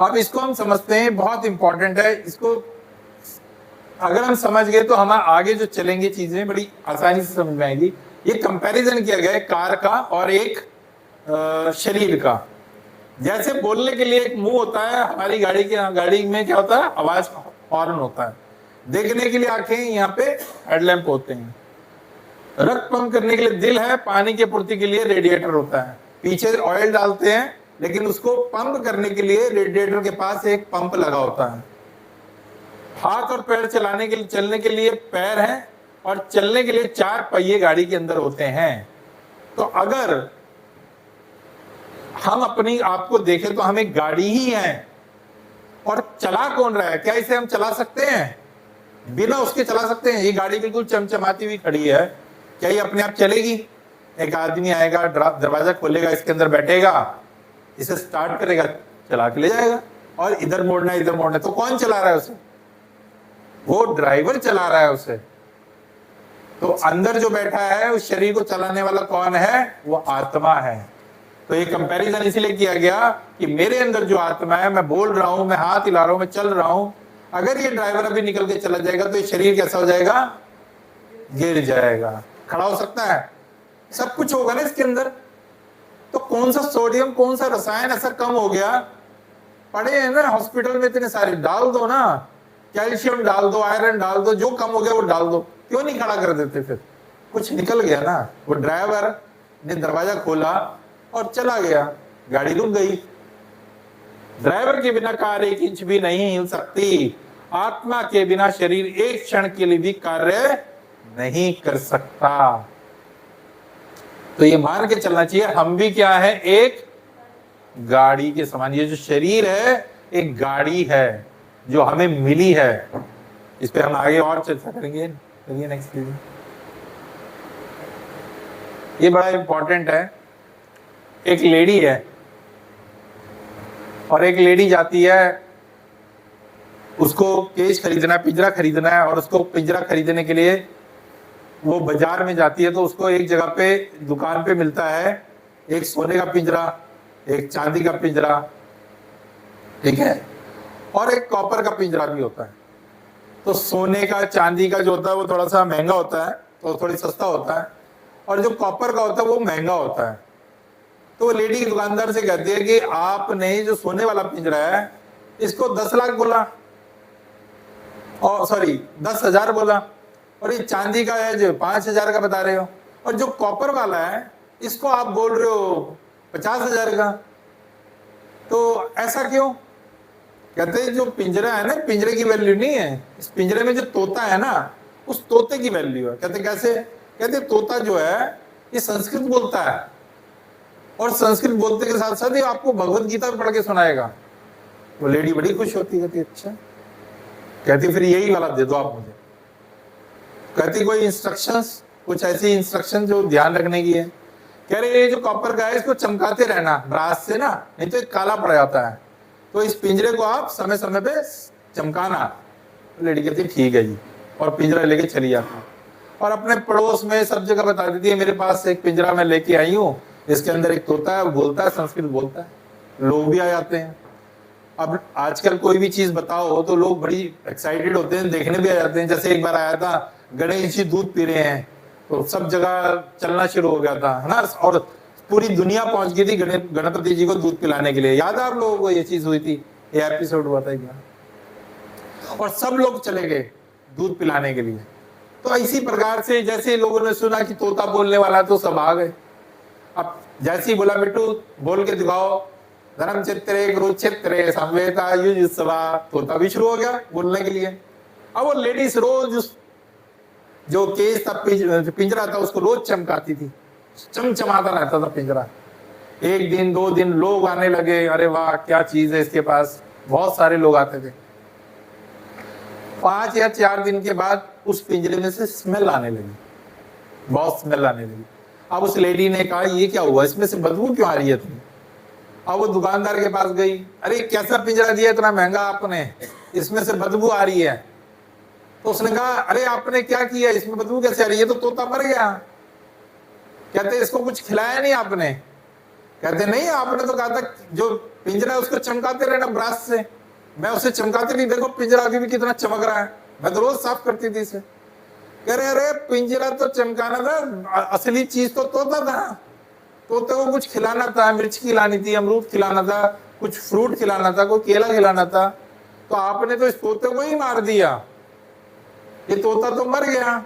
अब इसको हम समझते हैं, बहुत इंपॉर्टेंट है। इसको अगर हम समझ गए तो हम आगे जो चलेंगे चीजें बड़ी आसानी से समझ में आएगी। ये कंपैरिजन किया गया है कार का और एक शरीर का। जैसे बोलने के लिए एक मुंह होता है, हमारी गाड़ी में क्या होता है? आवाज, हॉर्न होता है। देखने के लिए आंखें, यहाँ पे हेडलैम्प होते हैं। रक्त पंप करने के लिए दिल है, पानी की पूर्ति के लिए रेडिएटर होता है। पीछे ऑयल डालते हैं, लेकिन उसको पंप करने के लिए रेडिएटर के पास एक पंप लगा होता है। हाथ और पैर चलाने के लिए, चलने के लिए पैर हैं और चलने के लिए 4 पहिए गाड़ी के अंदर होते हैं। तो अगर हम अपनी आप को देखें तो हम एक गाड़ी ही है। और चला कौन रहा है? क्या इसे हम चला सकते हैं? बिना उसके चला सकते हैं? ये गाड़ी बिल्कुल चमचमाती हुई खड़ी है, क्या ये अपने आप चलेगी? एक आदमी आएगा, दरवाजा खोलेगा, इसके अंदर बैठेगा, इसे स्टार्ट करेगा, चला के ले जाएगा। और इधर मोड़ना, इधर मोड़ना, तो कौन चला रहा है उसे? वो ड्राइवर चला रहा है उसे। तो अंदर जो बैठा है उस शरीर को चलाने वाला कौन है? वो आत्मा है। तो ये कंपैरिजन इसलिए किया गया कि मेरे अंदर जो आत्मा है, मैं बोल रहा हूं, मैं हाथ हिला रहा हूं, मैं चल रहा हूं, अगर ये ड्राइवर अभी निकल के चला जाएगा तो ये शरीर कैसा हो जाएगा? गिर जाएगा। खड़ा हो सकता है? सब कुछ होगा ना इसके अंदर। तो कौन सा सोडियम, कौन सा रसायन ऐसा कम हो गया? पड़े हैं ना हॉस्पिटल में इतने सारे, डाल दो ना, कैल्शियम डाल दो, आयरन डाल दो, जो कम हो गया वो डाल दो। क्यों नहीं खड़ा कर देते? फिर कुछ निकल गया ना। वो ड्राइवर ने दरवाजा खोला और चला गया, गाड़ी रुक गई। ड्राइवर के बिना कार 1 इंच भी नहीं हिल सकती। आत्मा के बिना शरीर एक क्षण के लिए भी कार्य नहीं कर सकता। तो ये मान के चलना चाहिए, हम भी क्या है? एक गाड़ी के समान। ये जो शरीर है एक गाड़ी है जो हमें मिली है। इस पे हम आगे और चर्चा करेंगे। चलिए नेक्स्ट प्लीज। ये बड़ा इंपॉर्टेंट है। एक लेडी है और एक लेडी जाती है, उसको केज खरीदना है, पिंजरा खरीदना है, और उसको पिंजरा खरीदने के लिए वो बाजार में जाती है। तो उसको एक जगह पे दुकान पे मिलता है एक सोने का पिंजरा, एक चांदी का पिंजरा, ठीक है, और एक कॉपर का पिंजरा भी होता है। तो सोने का चांदी का जो होता है वो थोड़ा सा महंगा होता है, तो थोड़ी सस्ता होता है, और जो कॉपर का होता है वो महंगा होता है। तो वो लेडी दुकानदार से कहती है कि आपने जो सोने वाला पिंजरा है इसको 10 लाख बोला, और सॉरी 10,000 बोला, और ये चांदी का है जो 5,000 का बता रहे हो, और जो कॉपर वाला है इसको आप बोल रहे हो 50,000 का। तो ऐसा क्यों? कहते हैं जो पिंजरा है ना, पिंजरे की वैल्यू नहीं है, इस पिंजरे में जो तोता है ना, उस तोते की वैल्यू है। कहते कैसे? कहते तोता जो है ये संस्कृत बोलता है, और संस्कृत बोलते के साथ साथ ये आपको भगवत गीता पढ़ के सुनाएगा। वो लेडी बड़ी खुश होती है, कहती अच्छा, कहती फिर यही वाला दे दो आप मुझे। कहती कोई इंस्ट्रक्शंस, कुछ ऐसी इंस्ट्रक्शन जो ध्यान रखने की है। कह रहे ये जो कॉपर का है इसको चमकाते रहना ब्रास से ना, नहीं तो काला पड़ जाता है, तो इस पिंजरे को आप समय समय पे चमकाना। लेडी कहती ठीक है जी, और पिंजरा लेके चली जाती है, और अपने पड़ोस में सब जगह बता देती है मेरे पास एक पिंजरा मैं लेके आई हूँ, इसके अंदर एक तोता है, बोलता है, संस्कृत बोलता है। लोग भी आ जाते हैं। अब आजकल कोई भी चीज बताओ तो लोग बड़ी एक्साइटेड होते हैं, देखने भी आ जाते हैं। जैसे एक बार आया था गणेश जी दूध पी रहे हैं, तो सब जगह चलना शुरू हो गया था, है ना, और पूरी दुनिया पहुंच गई थी गणपति जी को दूध पिलाने के लिए। याद है आप लोगों को ये चीज हुई थी? ये एपिसोड हुआ था एक बार, और सब लोग चले गए दूध पिलाने के लिए। तो इसी प्रकार से जैसे लोगों ने सुना कि तोता बोलने वाला तो सब आ गए। अब जैसे ही बोला बेटू बोल के दिखाओ, धर्म चित्रे गुरु चित्रे संवेदा युजस्वा, तोता भी शुरू हो गया बोलने के लिए। अब वो लेडीज रोज जो केस था, पिंजरा था, उसको रोज चमकाती थी, चमचमाता रहता था पिंजरा। एक दिन 2 दिन लोग आने लगे, अरे वाह क्या चीज है इसके पास, बहुत सारे लोग आते थे। 5 या 4 दिन के बाद उस पिंजरे में से स्मेल आने लगी, बहुत स्मेल आने लगी। अब उस लेडी ने कहा ये क्या हुआ, इसमें से बदबू क्यों आ रही है तुम्हें? अब वो दुकानदार के पास गई, अरे कैसा पिंजरा दिया इतना महंगा आपने, इसमें से बदबू आ रही है। तो उसने कहा अरे आपने क्या किया, इसमें बदबू कैसे आ रही है? तो तोता मर गया। कहते इसको कुछ खिलाया नहीं आपने? कहते नहीं, आपने तो कहा था जो पिंजरा है उसको चमकाते रहना ब्रश से। मैं उसे चमकाती नहीं, देखो पिंजरा अभी भी कितना चमक रहा है, मैं तो रोज साफ करती थी इसे। कह रहे अरे पिंजरा तो चमकाना था, असली चीज तो तोता था, तोते को कुछ खिलाना था, मिर्च खिलानी थी, अमरूद खिलाना था, कुछ फ्रूट खिलाना था, कोई केला खिलाना था, तो आपने तो इस तोते को ही मार दिया, ये तोता तो मर गया।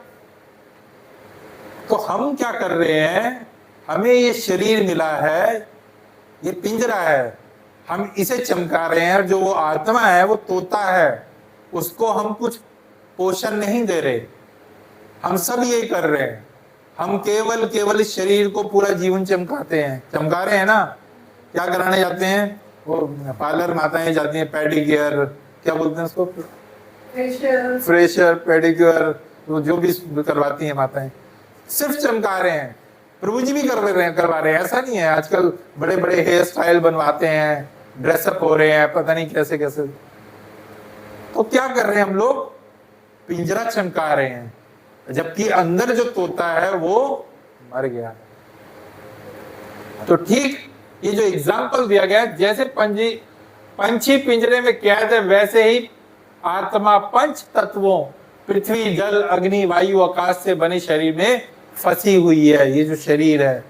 तो हम क्या कर रहे हैं, हमें ये शरीर मिला है, ये पिंजरा है, हम इसे चमका रहे हैं, और जो वो आत्मा है वो तोता है, उसको हम कुछ पोषण नहीं दे रहे। हम सब ये कर रहे हैं, हम केवल इस शरीर को पूरा जीवन चमकाते हैं, चमका रहे हैं ना। क्या कराने जाते हैं, वो पार्लर माताएं जाती हैं, पेडिक्योर, क्या बोलते हैं उसको, फ्रेशर, पेडिक्योर, जो भी करवाती हैं माताएं, सिर्फ चमका रहे हैं। प्रभु जी भी करवा रहे हैं, ऐसा नहीं है। आजकल बड़े बड़े हेयर स्टाइल बनवाते हैं, ड्रेसअप हो रहे हैं, पता नहीं कैसे कैसे। तो क्या कर रहे हैं हम लोग, पिंजरा चमका रहे हैं, जबकि अंदर जो तोता है वो मर गया। तो ठीक ये जो एग्जाम्पल दिया गया, जैसे पंछी पिंजरे में कैद है, वैसे ही आत्मा 5 तत्वों पृथ्वी, जल, अग्नि, वायु, आकाश से बने शरीर में फंसी हुई है। ये जो शरीर है,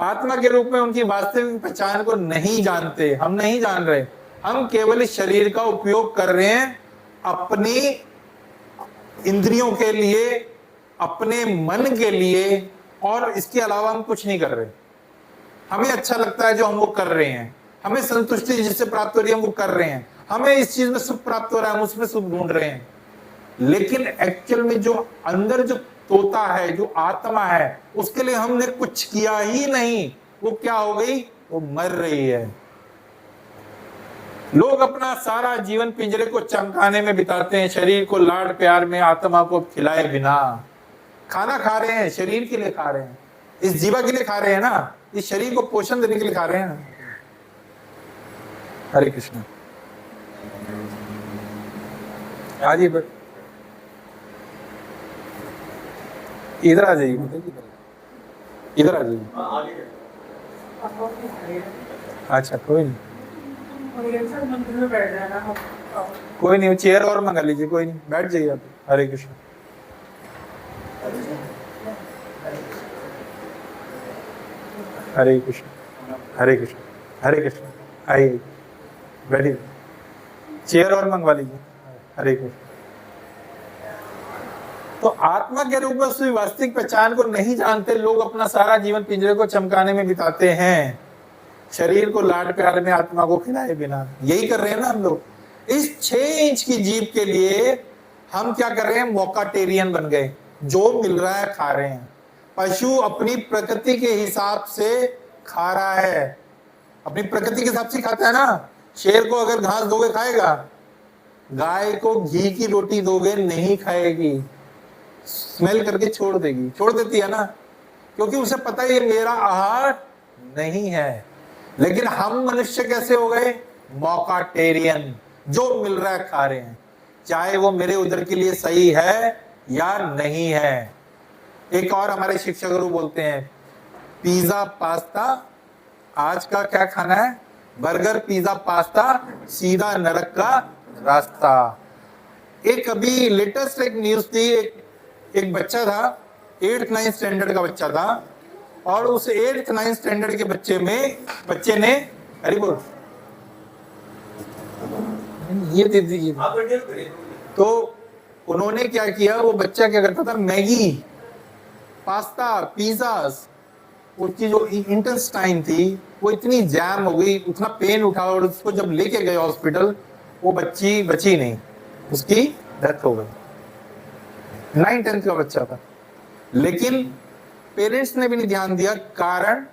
आत्मा के रूप में उनकी वास्तविक पहचान को नहीं जानते, हम नहीं जान रहे। हम केवल इस शरीर का उपयोग कर रहे हैं अपनी इंद्रियों के लिए, अपने मन के लिए, और इसके अलावा हम कुछ नहीं कर रहे। हमें अच्छा लगता है जो हम वो कर रहे हैं, हमें संतुष्टि जिससे प्राप्त हो रही है हम वो कर रहे हैं, हमें इस चीज में सुख प्राप्त हो रहा है हम उसमें सुख ढूंढ रहे हैं। लेकिन एक्चुअल में जो अंदर जो तोता है, जो आत्मा है, उसके लिए हमने कुछ किया ही नहीं। वो क्या हो गई, वो मर रही है। लोग अपना सारा जीवन पिंजरे को चमकाने में बिताते हैं, शरीर को लाड प्यार में आत्मा को खिलाए बिना। खाना खा रहे हैं, शरीर के लिए खा रहे हैं, इस जीवा के लिए खा रहे हैं ना, इस शरीर को पोषण देने के लिए खा रहे हैं ना। हरे कृष्ण। हाँ जी, इधर आ जाइए, इधर आ जाइए। अच्छा कोई नहीं, कोई नहीं, चेयर और मंगा लीजिए, कोई नहीं, बैठ जाइए आप। हरे कृष्ण। हरे कृष्ण, हरे कृष्ण, हरे कृष्ण। आइए बैठिए, चेयर और मंगवा लीजिए। हरे कृष्ण। तो आत्मा के रूप में उसकी वास्तविक पहचान को नहीं जानते लोग अपना सारा जीवन पिंजरे को चमकाने में बिताते हैं, शरीर को लाड प्यार में आत्मा को खिलाए बिना। यही कर रहे हैं ना हम लोग। इस 6 इंच की जीभ के लिए हम क्या कर रहे हैं? मौकाटेरियन बन गए, जो मिल रहा है खा रहे हैं। पशु अपनी प्रकृति के हिसाब से खा रहा है, अपनी प्रकृति के हिसाब से खाता है ना। शेर को अगर घास दोगे खाएगा, गाय को घी की रोटी दोगे नहीं खाएगी, स्मेल करके छोड़ देगी, छोड़ देती है ना, क्योंकि उसे पता है ये मेरा आहार नहीं है। लेकिन हम मनुष्य कैसे हो गए? मौकाटेरियन, जो मिल रहा है खा रहे हैं, चाहे वो मेरे उधर के लिए सही है या नहीं है। एक और हमारे शिक्षक गुरु बोलते हैं, पिज्जा पास्ता आज का क्या खाना है? बर्गर पिज्जा पास्ता, सीधा नरक का रास्ता। एक अभी लेटेस्ट एक न्यूज थी, एक बच्चा था, 8th 9th स्टैंडर्ड का बच्चा था, और उस 8th 9th स्टैंडर्ड के बच्चे ने अरे बोल ये दे दीजिए। तो उन्होंने क्या किया, वो बच्चा क्या करता था, मैगी, पास्ता, पिज्जा, उसकी जो इंटेस्टाइन थी वो इतनी जैम हो गई, उतना पेन उठा, और उसको जब लेके गए हॉस्पिटल, वो बच्ची बची नहीं, उसकी डेथ हो गई। 9th-10th का बच्चा था, लेकिन पेरेंट्स ने भी नहीं ध्यान दिया। कारण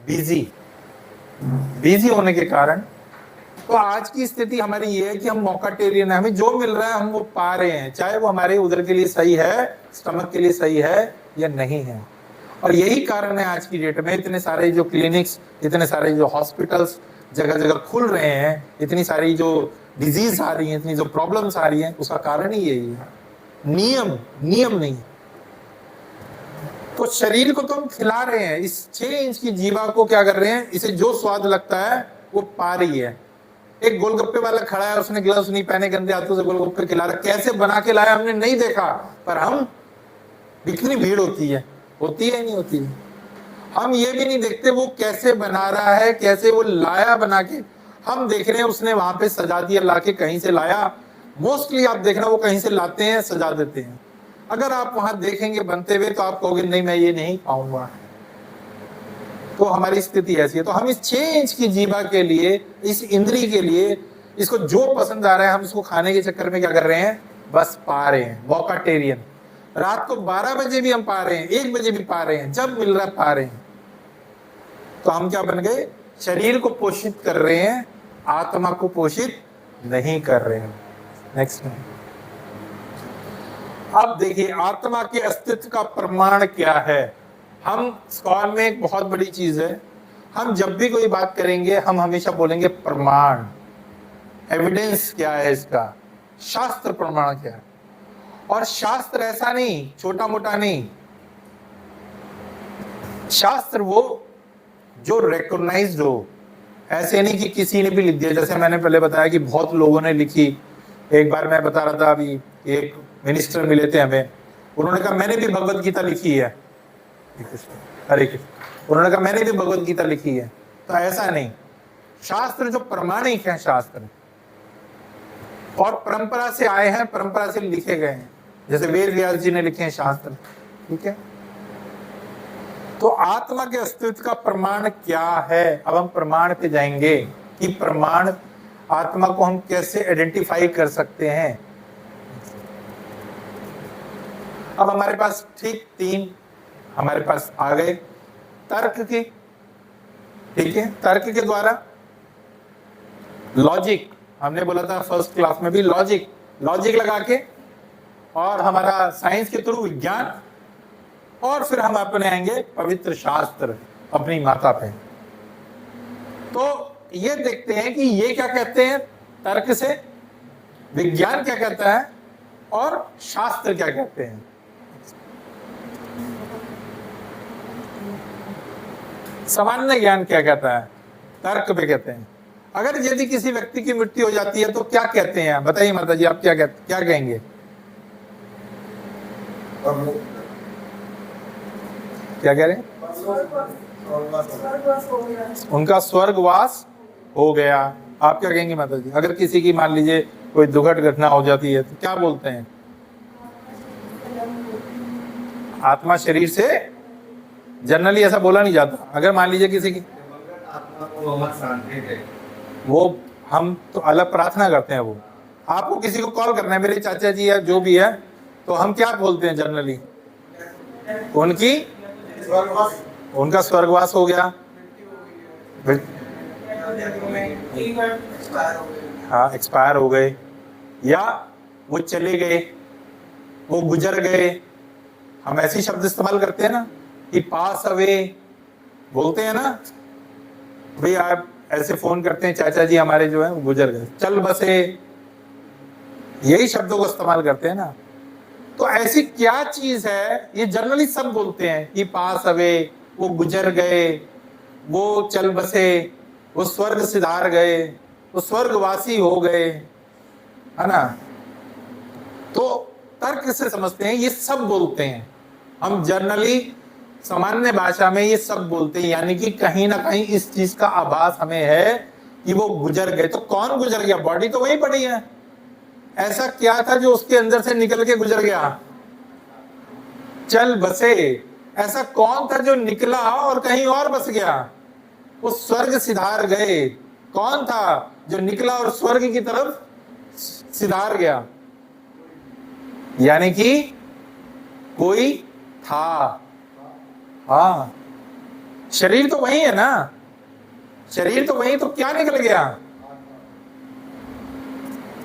बिजी होने के कारण। तो आज की स्थिति हमारी ये है कि हम मौकाटेरियन है, हमें जो मिल रहा है हम वो पा रहे हैं, चाहे वो हमारे उधर के लिए सही है, स्टमक के लिए सही है या नहीं है। और यही कारण है आज की डेट में इतने सारे जो क्लिनिक्स, इतने सारे जो हॉस्पिटल्स जगह जगह खुल रहे हैं, इतनी सारी जो डिजीज आ रही है, इतनी जो प्रॉब्लम्स आ रही हैं, उसका कारण ही यही है। नियम नहीं। तो शरीर को तो हम खिला रहे हैं, इस 6 इंच की जीवा को क्या कर रहे हैं, इसे जो स्वाद लगता है वो पा रही है। एक गोलगप्पे वाला खड़ा है, उसने ग्लव्स नहीं पहने, गंदे हाथों से गोलगप्पे खिला रहा, कैसे बना के लाया हमने नहीं देखा, पर हम, इतनी भीड़ होती है नहीं होती है, हम ये भी नहीं देखते वो कैसे बना रहा है, कैसे वो लाया बना के। हम देख रहे हैं उसने वहां पे सजा दिया, लाके कहीं से लाया। मोस्टली आप देखना वो कहीं से लाते हैं, सजा देते हैं। अगर आप वहां देखेंगे बनते हुए तो आप कहोगे नहीं, मैं ये नहीं खाऊंगा। तो हमारी स्थिति ऐसी है। तो हम इस 6 इंच की जीवा के लिए, इस इंद्री के लिए, इसको जो पसंद आ रहा है हम इसको खाने के चक्कर में क्या कर रहे हैं, बस पा रहे हैं। मौकाटेरियन। रात को 12 बजे भी हम पा रहे हैं, 1 बजे भी पा रहे हैं, जब मिल रहा पा रहे हैं। तो हम क्या बन गए? शरीर को पोषित कर रहे हैं, आत्मा को पोषित नहीं कर रहे हैं। नेक्स्ट में अब देखिए, आत्मा के अस्तित्व का प्रमाण क्या है। हम स्कॉल में एक बहुत बड़ी चीज है, हम जब भी कोई बात करेंगे हम हमेशा बोलेंगे प्रमाण, एविडेंस क्या है इसका, शास्त्र प्रमाण क्या है। और शास्त्र ऐसा नहीं छोटा मोटा नहीं, शास्त्र वो जो रिकॉग्नाइज्ड हो, ऐसे नहीं कि किसी ने भी लिख दिया। जैसे मैंने पहले बताया कि बहुत लोगों ने लिखी। एक बार मैं बता रहा था, अभी एक मिनिस्टर मिले थे हमें, उन्होंने कहा मैंने भी भगवत गीता लिखी है। हरे कृष्ण। उन्होंने कहा मैंने भी भगवत गीता लिखी है। तो ऐसा नहीं, शास्त्र जो प्रमाणिक है, शास्त्र और परंपरा से आए हैं, परंपरा से लिखे गए हैं। जैसे वेद व्यास जी ने लिखे हैं शास्त्र, ठीक है। तो आत्मा के अस्तित्व का प्रमाण क्या है? अब हम प्रमाण पे जाएंगे कि प्रमाण, आत्मा को हम कैसे आइडेंटिफाई कर सकते हैं। अब हमारे पास ठीक 3 हमारे पास आ गए तर्क के, ठीक है। तर्क के द्वारा लॉजिक, हमने बोला था फर्स्ट क्लास में भी, लॉजिक लगा के, और हमारा साइंस के थ्रू विज्ञान, और फिर हम अपने आएंगे पवित्र शास्त्र अपनी माता पे। तो ये देखते हैं कि ये क्या कहते हैं तर्क से, विज्ञान क्या कहता है और शास्त्र क्या कहते हैं। सामान्य ज्ञान क्या कहता है, तर्क पे कहते हैं। अगर यदि किसी व्यक्ति की मृत्यु हो जाती है तो क्या कहते हैं, बताइए माता जी, आप क्या कहेंगे? क्या कह रहे हैं? उनका स्वर्गवास हो गया। आप क्या कहेंगे माता जी? अगर किसी की मान लीजिए कोई दुखद घटना हो जाती है तो क्या बोलते हैं? आत्मा शरीर से, जनरली ऐसा बोला नहीं जाता। अगर मान लीजिए किसी की, वो हम तो अलग प्रार्थना करते हैं। वो आपको किसी को कॉल करना है, मेरे चाचा जी है जो भी है, तो हम क्या बोलते हैं जनरली? उनका स्वर्गवास हो गया, हाँ एक्सपायर हो गए, या वो चले गए, वो गुजर गए। हम ऐसे शब्द इस्तेमाल करते हैं ना कि पास अवे बोलते हैं ना, भाई आप ऐसे फोन करते हैं, चाचा जी हमारे जो है वो गुजर गए, चल बसे, यही शब्दों को इस्तेमाल करते हैं ना। तो ऐसी क्या चीज है, ये जनरली सब बोलते हैं कि पास अवे, वो गुजर गए, वो चल बसे, वो स्वर्ग सिधार गए, वो स्वर्गवासी हो गए, है ना। तो तर्क से समझते हैं, ये सब बोलते हैं। हम जनरली सामान्य भाषा में ये सब बोलते हैं, यानी कि कहीं ना कहीं इस चीज का आभास हमें है कि वो गुजर गए। तो कौन गुजर गया? बॉडी तो वहीं पड़ी है। ऐसा क्या था जो उसके अंदर से निकल के गुजर गया? चल बसे। ऐसा कौन था जो निकला और कहीं और बस गया? वो स्वर्ग सिधार गए। कौन था जो निकला और स्वर्ग की तरफ सिधार गया? यानी कि कोई था। हाँ, शरीर तो वही है ना, शरीर तो वही, तो क्या निकल गया?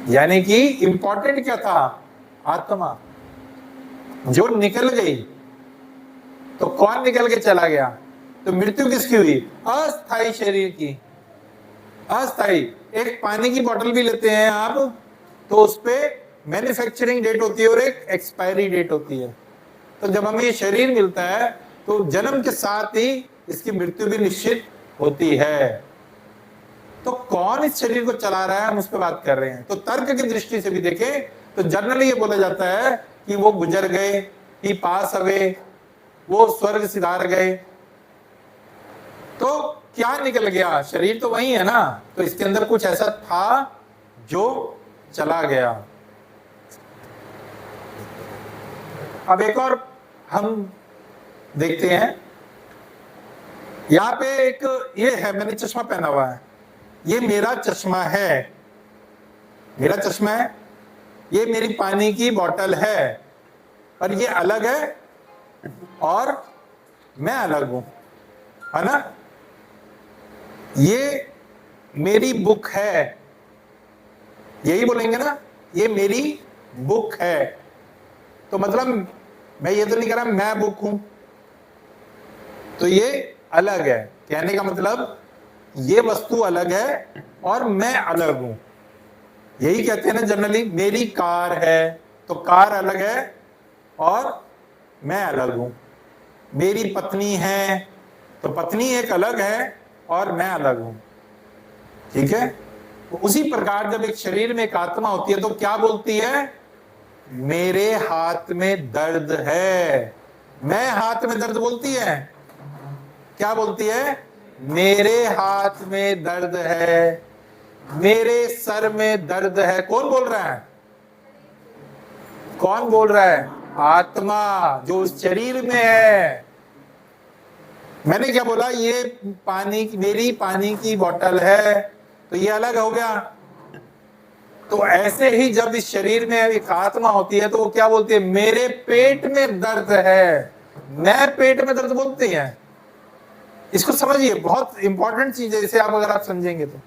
यानी कि इंपॉर्टेंट क्या था? आत्मा जो निकल गई। तो कौन निकल के चला गया? तो मृत्यु किसकी हुई? अस्थाई शरीर की। अस्थाई। एक पानी की बोतल भी लेते हैं आप, तो उस पे मैन्युफैक्चरिंग डेट होती है और एक एक्सपायरी डेट होती है। तो जब हमें ये शरीर मिलता है तो जन्म के साथ ही इसकी मृत्यु भी निश्चित होती है। तो कौन इस शरीर को चला रहा है, हम उस पर बात कर रहे हैं। तो तर्क की दृष्टि से भी देखें तो जनरली ये बोला जाता है कि वो गुजर गए, कि पास अवे, वो स्वर्ग सिधार गए। तो क्या निकल गया? शरीर तो वही है ना, तो इसके अंदर कुछ ऐसा था जो चला गया। अब एक और हम देखते हैं, यहां पे एक ये है, मैंने चश्मा पहना हुआ है, ये मेरा चश्मा है, मेरा चश्मा है, ये मेरी पानी की बोतल है, और ये अलग है और मैं अलग हूं, है ना। ये मेरी बुक है, यही बोलेंगे ना, ये मेरी बुक है। तो मतलब मैं ये तो नहीं कह रहा मैं बुक हूं, तो ये अलग है। कहने का मतलब ये वस्तु अलग है और मैं अलग हूं। यही कहते हैं ना जनरली। मेरी कार है तो कार अलग है और मैं अलग हूं। मेरी पत्नी है तो पत्नी एक अलग है और मैं अलग हूं। ठीक है। तो उसी प्रकार जब एक शरीर में एक आत्मा होती है तो क्या बोलती है? मेरे हाथ में दर्द है। मैं हाथ में दर्द बोलती है, क्या बोलती है? मेरे हाथ में दर्द है, मेरे सर में दर्द है। कौन बोल रहा है? कौन बोल रहा है? आत्मा जो उस शरीर में है। मैंने क्या बोला? ये पानी, मेरी पानी की बोतल है, तो ये अलग हो गया। तो ऐसे ही जब इस शरीर में एक आत्मा होती है तो वो क्या बोलती है? मेरे पेट में दर्द है। मैं पेट में दर्द बोलती है। इसको समझिए, बहुत इंपॉर्टेंट चीज है। इसे आप अगर आप समझेंगे तो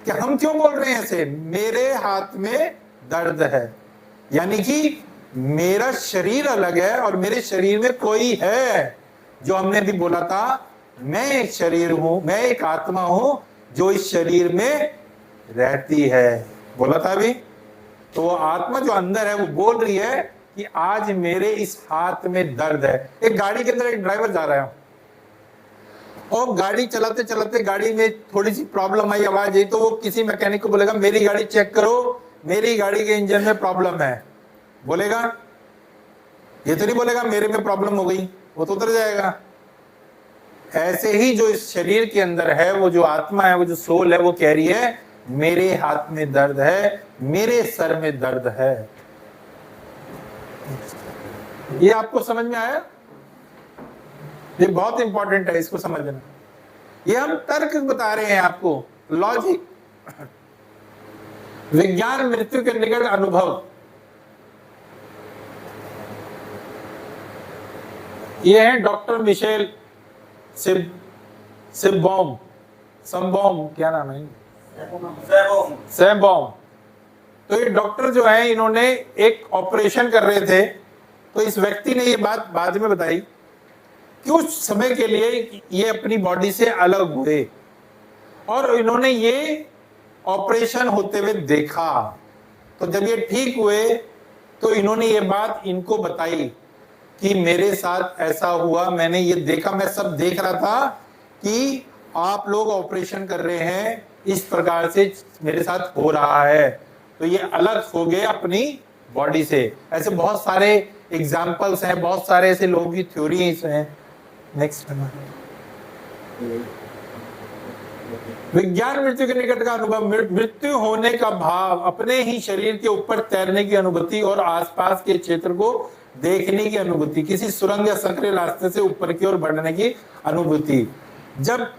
कि हम क्यों बोल रहे हैं ऐसे, मेरे हाथ में दर्द है, यानी कि मेरा शरीर अलग है और मेरे शरीर में कोई है। जो हमने भी बोला था, मैं एक शरीर हूं, मैं एक आत्मा हूं जो इस शरीर में रहती है, बोला था अभी। तो वो आत्मा जो अंदर है वो बोल रही है कि आज मेरे इस हाथ में दर्द है। एक गाड़ी के अंदर एक ड्राइवर जा रहा है और गाड़ी चलाते चलाते गाड़ी में थोड़ी सी प्रॉब्लम आई, आवाज आई, तो वो किसी मैकेनिक को बोलेगा मेरी गाड़ी चेक करो, मेरी गाड़ी के इंजन में प्रॉब्लम है, बोलेगा? ये तो नहीं बोलेगा मेरे में प्रॉब्लम हो गई, वो तो उतर जाएगा। ऐसे ही जो इस शरीर के अंदर है, वो जो आत्मा है, वो जो सोल है, वो कह रही है मेरे हाथ में दर्द है, मेरे सर में दर्द है। ये आपको समझ में आया? ये बहुत इंपॉर्टेंट है, इसको समझना। ये हम तर्क बता रहे हैं आपको, लॉजिक। विज्ञान मृत्यु के निकट अनुभव, ये है डॉक्टर मिशेल सिम्बॉम, क्या नाम है? सैम्बॉम। तो ये डॉक्टर जो है, इन्होंने एक ऑपरेशन कर रहे थे, तो इस व्यक्ति ने ये बात बाद में बताई कि उस समय के लिए ये अपनी बॉडी से अलग हुए और इन्होंने ये ऑपरेशन होते हुए देखा। तो जब ये ठीक हुए तो इन्होंने ये बात इनको बताई कि मेरे साथ ऐसा हुआ, मैंने ये देखा, मैं सब देख रहा था कि आप लोग ऑपरेशन कर रहे हैं, इस प्रकार से मेरे साथ हो रहा है। तो ये अलग हो गए अपनी बॉडी से। ऐसे बहुत सारे एग्जाम्पल्स हैं, बहुत सारे ऐसे लोगों की थ्योरीज हैं। नेक्स्ट, विज्ञान मृत्यु के निकट का अनुभव, मृत्यु होने का भाव, अपने ही शरीर के ऊपर तैरने की अनुभूति और आसपास के क्षेत्र को देखने की अनुभूति, किसी सुरंग या संकरे रास्ते से ऊपर की ओर बढ़ने की अनुभूति। जब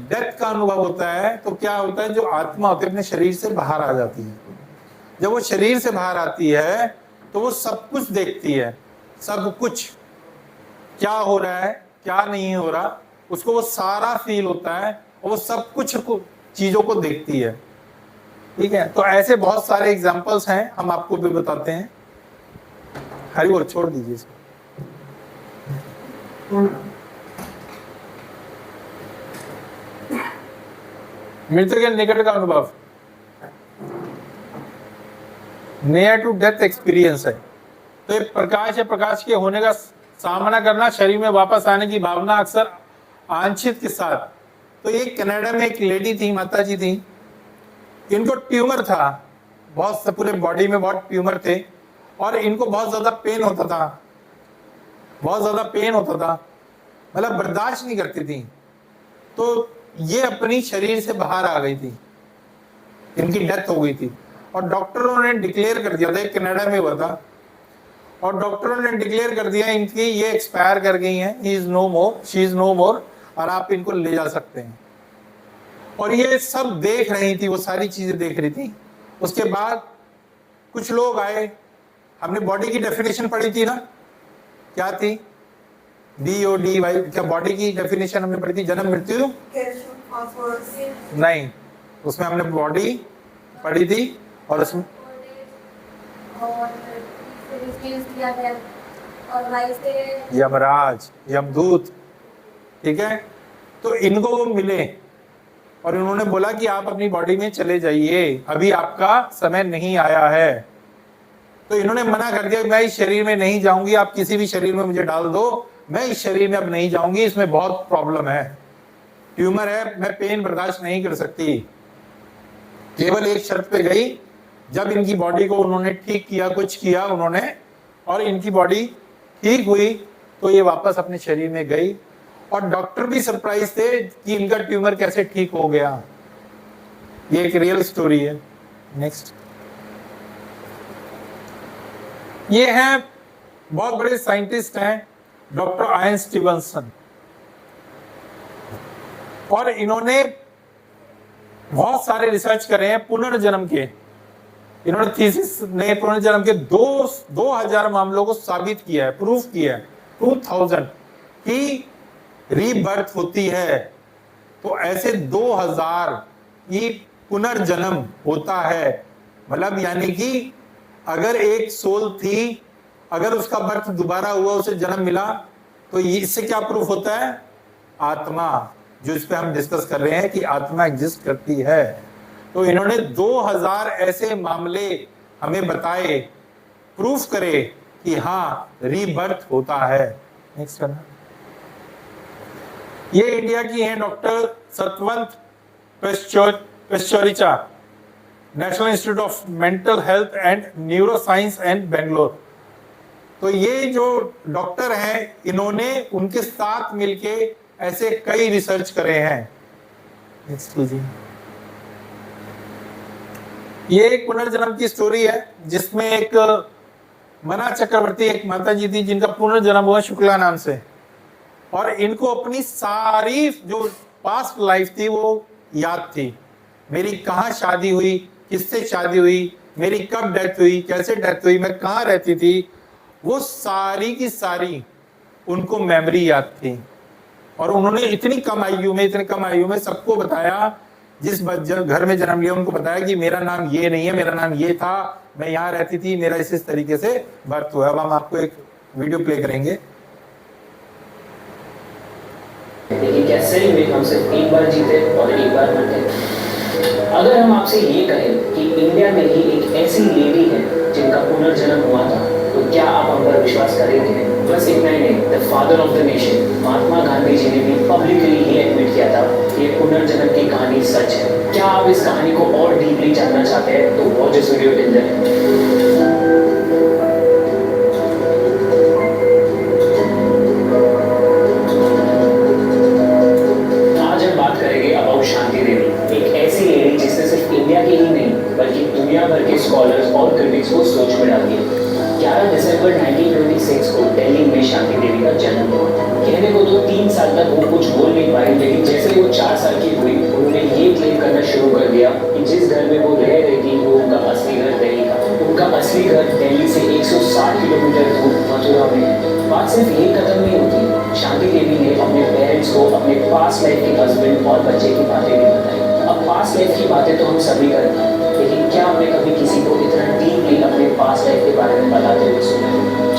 डेथ का अनुभव होता है तो क्या होता है, जो आत्मा होती है अपने शरीर से बाहर आ जाती है। जब वो शरीर से बाहर आती है तो वो सब कुछ देखती है, सब कुछ क्या हो रहा है क्या नहीं हो रहा, उसको वो सारा फील होता है और वो सब कुछ चीजों को देखती है। ठीक है, तो ऐसे बहुत सारे एग्जाम्पल्स हैं, हम आपको भी बताते हैं। हरी बोल, छोड़ दीजिए इसको। मृत्यु के निकट का अनुभव, नियर टू डेथ एक्सपीरियंस है। तो एक प्रकाश या प्रकाश के होने का सामना करना, शरीर में वापस आने की भावना अक्सर आंशिक के साथ। तो ये कनाडा में एक लेडी थी, माता जी थी, इनको ट्यूमर था, बहुत पूरे बॉडी में बहुत ट्यूमर थे और इनको बहुत ज्यादा पेन होता था, बहुत ज्यादा पेन होता था, मतलब बर्दाश्त नहीं करती थी। तो ये अपनी शरीर से बाहर आ गई थी, इनकी डेथ हो गई थी और डॉक्टरों ने डिक्लेयर कर दिया था, कनाडा में हुआ था, और डॉक्टरों ने डिक्लेयर कर दिया इनकी ये एक्सपायर कर गई हैं, he is no more, she is no more, और आप इनको ले जा सकते हैं। और ये सब देख रही थी, वो सारी चीजें देख रही थी। उसके बाद कुछ लोग आए, हमने बॉडी की डेफिनेशन पढ़ी थी ना, क्या थी? DODY, क्या बॉडी की डेफिनेशन हमने पढ़ी थी? जन्म मृत्यु नहीं, उसमें हमने बॉडी पढ़ी थी और उसमें यमराज, यमदूत, ठीक है। तो इनको वो मिले और इन्होंने बोला कि आप अपनी बॉडी में चले जाइए, अभी आपका समय नहीं आया है। तो इन्होंने मना कर दिया, मैं इस शरीर में नहीं जाऊंगी, आप किसी भी शरीर में मुझे डाल दो, मैं इस शरीर में अब नहीं जाऊंगी, इसमें बहुत प्रॉब्लम है, ट्यूमर है, मैं पेन बर्दाश्त नहीं कर सकती। केवल एक शर्त पे गई, जब इनकी बॉडी को उन्होंने ठीक किया, कुछ किया उन्होंने और इनकी बॉडी ठीक हुई, तो ये वापस अपने शरीर में गई। और डॉक्टर भी सरप्राइज थे कि इनका ट्यूमर कैसे ठीक हो गया। ये एक रियल स्टोरी है। नेक्स्ट, ये हैं बहुत बड़े साइंटिस्ट हैं, डॉक्टर आयन स्टीवनसन, और इन्होंने बहुत सारे रिसर्च करे हैं पुनर्जन्म के। इन्होंने थीसिस ने पुनर्जन्म के 2000 मामलों को साबित किया है, प्रूफ किया है, 2000 की रीबर्थ होती है। तो ऐसे 2000 की पुनर्जन्म होता है, मतलब यानी कि अगर एक सोल थी, अगर उसका बर्थ दोबारा हुआ, उसे जन्म मिला, तो इससे क्या प्रूफ होता है? आत्मा, जो इस पे हम डिस्कस कर रहे हैं कि आत्मा एग्जिस्ट करती है। तो इन्होंने 2000 ऐसे मामले हमें बताए, प्रूफ करे कि हाँ रीबर्थ होता है। नेक्स्ट करना। ये इंडिया की हैं doctor Satwant Pasricha, national institute of mental health and neuro science and Bangalore. तो ये जो डॉक्टर हैं, इन्होंने उनके साथ मिलके ऐसे कई रिसर्च करे हैं। नेक्स्ट कीजिए। ये एक पुनर्जन्म की स्टोरी है, जिसमें एक मना चक्रवर्ती एक माता जी थी, जिनका पुनर्जन्म हुआ शुक्ला नाम से, और इनको अपनी सारी जो पास्ट लाइफ थी वो याद थी। मेरी कहाँ शादी हुई, किससे शादी हुई, मेरी कब डेथ हुई, कैसे डेथ हुई, मैं कहाँ रहती थी, वो सारी की सारी उनको मेमोरी याद थी। और उन्होंने इतनी कम आयु में सबको बताया, जिस घर में जन्म लिया उनको बताया कि मेरा नाम ये नहीं है, मेरा नाम ये था, मैं यहाँ रहती थी, मेरा इस तरीके से बर्थ हुआ। अब हम आपको एक वीडियो प्ले करेंगे। लेकिन क्या सही में हम सिर्फ एक बार जीते और एक बार मरते? अगर हम आपसे ये कहें कि इंडिया में ही एक ऐसी लेडी है जिनका पुनर्जन्म हुआ था, तो क्या आप हम पर विश्वास करेंगे? बस इतना ही नहीं, the father of the nation Mahatma Gandhi ji ने भी पब्लिकली ही एडमिट किया था कि पुनर्जन्म की कहानी सच है। क्या आप इस कहानी को और डीपली जानना चाहते हैं तो watch this video till then. भर के स्कॉलर्स और क्रिटिक्स को सोच में डाल दिया। 11 दिसंबर 1926 को दिल्ली में शांति देवी का जन्म हुआ। कहने को तो 3 साल तक वो कुछ बोल नहीं पाई, लेकिन जैसे वो 4 साल की हुई, उन्होंने ये क्लेम करना शुरू कर दिया कि जिस घर में वो रह रही थी वो उनका असली घर नहीं था। उनका असली घर दिल्ली से 160 किलोमीटर दूर मथुरा में है। बात सिर्फ यही खत्म नहीं होती, शांति देवी ने अपने पेरेंट्स को अपने पास्ट लाइफ के हस्बैंड और बच्चे की बातें भी बताई। अब पास्ट लाइफ की बातें तो हम सभी करते हैं, लेकिन क्या हमने कभी किसी को इतना डीपली अपने पास्ट लाइफ के बारे में बताते हुए सुना?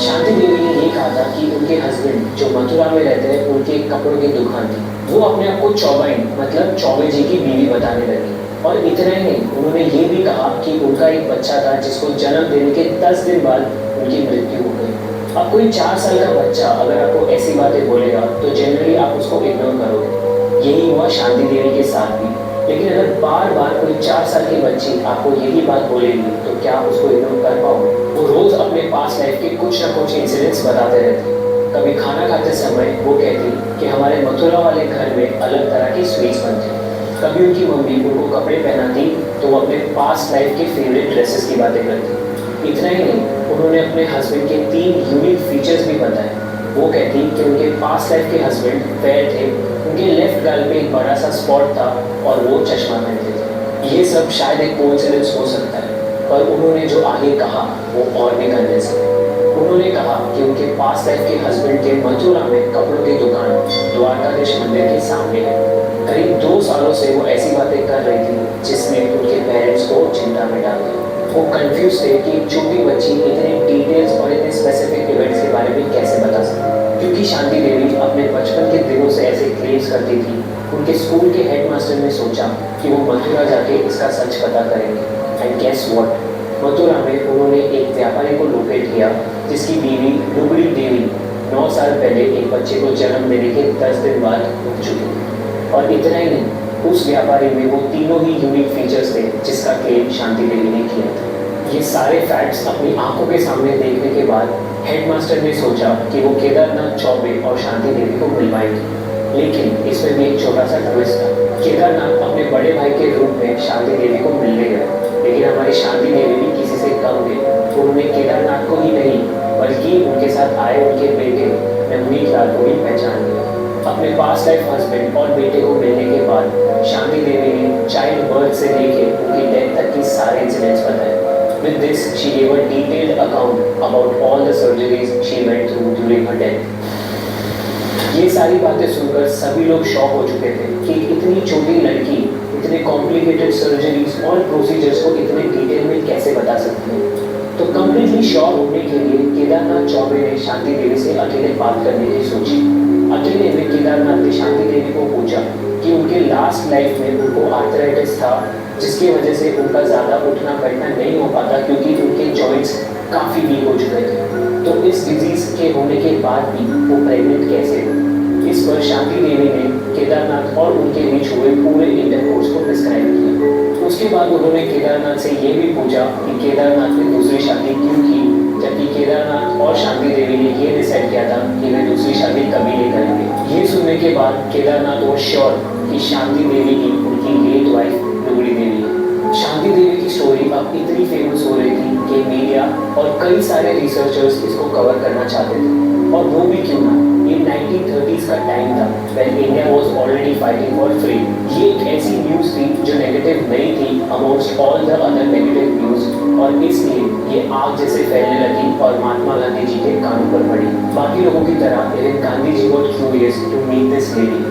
शांति देवी ने ये कहा था कि उनके हस्बैंड जो मथुरा में रहते हैं, उनके कपड़ों की दुकान थी। वो अपने आप को चौबाइन मतलब चौबे जी की बीवी बताने लगी। और इतना ही नहीं, उन्होंने ये भी कहा कि उनका एक बच्चा था जिसको जन्म देने के 10 दिन बाद उनकी मृत्यु हो गई। अब कोई 4 साल का बच्चा अगर आपको ऐसी बातें बोलेगा तो जनरली आप उसको इग्नोर करोगे। यही हुआ शांति देवी के साथ भी। लेकिन अगर बार बार कोई 4 साल की बच्ची आपको यही बात बोलेगी तो क्या आप उसको इग्नोर कर पाओगे? वो रोज अपने पास्ट लाइफ के कुछ ना कुछ इंसिडेंट्स बताते रहते। कभी खाना खाते समय वो कहती कि हमारे मथुरा वाले घर में अलग तरह की स्वीट्स बनती। कभी उनकी मम्मी उनको कपड़े पहनाती तो वो अपने पास्ट लाइफ के फेवरेट ड्रेसेस की बातें करती। इतना ही नहीं, उन्होंने अपने हस्बैंड के 3 यूनिक फीचर्स भी बताए। वो कहती कि उनके पास्ट लाइफ के हस्बैंड फेयर थे, उनके लेफ्ट गाल पे एक बड़ा सा स्पॉट था और वो चश्मा पहनते थे। ये सब शायद एक कोइंसिडेंस हो सकता है, पर उन्होंने जो आगे कहा वो और भी कन्विंसिंग है। उन्होंने कहा कि उनके पास्ट लाइफ के हस्बैंड के मथुरा में कपड़ों की दुकान द्वारकाधीश मंदिर के सामने है। करीब 2 सालों से वो ऐसी बातें कर रही थी जिसने उनके पेरेंट्स को चिंता में डाल दिया। वो कंफ्यूज थे कि एक छोटी बच्ची इतने डिटेल्स और इतने स्पेसिफिक इवेंट्स के बारे में कैसे बता सकती। क्योंकि शांति देवी अपने बचपन के दिनों से ऐसे क्लेम्स करती थी, उनके स्कूल के हेडमास्टर ने सोचा कि वो मथुरा जाके इसका सच पता करेंगे। एंड गेस व्हाट, मथुरा में उन्होंने एक व्यापारी को लोकेट किया जिसकी बीवी लुगड़ी देवी 9 साल पहले एक बच्चे को जन्म देने के 10 दिन बाद उठ चुकी थी। और इतना ही नहीं, उस व्यापारी में वो तीनों ही यूनिक फीचर्स थे जिसका क्लेम शांति देवी ने किया था। ये सारे फैक्ट्स अपनी आंखों के सामने देखने के बाद हेडमास्टर ने सोचा कि वो केदारनाथ चौबे और शांति देवी को मिलवाएंगे। लेकिन इसमें भी एक छोटा सा ट्विस्ट था। केदारनाथ अपने बड़े भाई के रूप में शांति देवी को मिलने गए, लेकिन हमारी शांति देवी भी किसी से कम थे। उन्होंने केदारनाथ को ही नहीं बल्कि उनके साथ आए उनके बेटे नवनीत लाल को भी पहचान लिया। अपने पास्ट लाइफ हस्बैंड और बेटे को मिलने के बाद शांति देवी ने चाइल्ड बर्थ से लेके उनकी डेथ तक की सारे इंसिडेंट्स बताए। With this, she gave a detailed account about all the surgeries she went through during her death. ये सारी बातें सुनकर सभी लोग शॉक हो चुके थे कि इतनी छोटी लड़की इतने कॉम्प्लिकेटेड सर्जरीज और प्रोसीजर्स को इतने डिटेल में कैसे बता सकती है। तो कंप्लीटली श्योर होने के लिए केदारनाथ चौबे ने शांति देवी से अकेले बात करने की सोची। अकेले में केदारनाथ ने शांति देवी को पूछा कि उनके लास्ट लाइफ में उनको आर्थराइटिस था, जिसकी वजह से उनका ज़्यादा उठना बैठना नहीं हो पाता क्योंकि उनके जॉइंट्स काफ़ी वीक हो चुके थे। तो इस डिजीज़ के होने के बाद भी वो प्रेग्नेंट कैसे हुई। इस पर शांति देवी ने केदारनाथ और उनके बीच हुए पूरे इंटरकोर्स को डिस्क्राइब किया। उसके बाद उन्होंने केदारनाथ से ये भी पूछा कि केदारनाथ ने दूसरी शादी क्यों की, जबकि केदारनाथ और शांति देवी ने ये डिसाइड किया था कि वे दूसरी शादी कभी नहीं करेंगे। ये सुनने के बाद केदारनाथ वो श्योर कि शांति देवी ही उनकी लेट वाइफ लुगड़ी देवी है। शांति देवी की स्टोरी अब इतनी फेमस हो रही थी कि मीडिया और कई सारे रिसर्चर्स इसको कवर करना चाहते थे, और वो भी क्यों ना, ये 1930s का टाइम था when India was already fighting for free। ये एक ऐसी न्यूज़ थी जो नेगेटिव नहीं थी amongst all the other negative news, और इसलिए ये आग जैसे फैलने लगी और महात्मा गांधी जी के कानों पर पड़ी। बाकी लोगों की तरह even Gandhi ji got curious to meet this lady।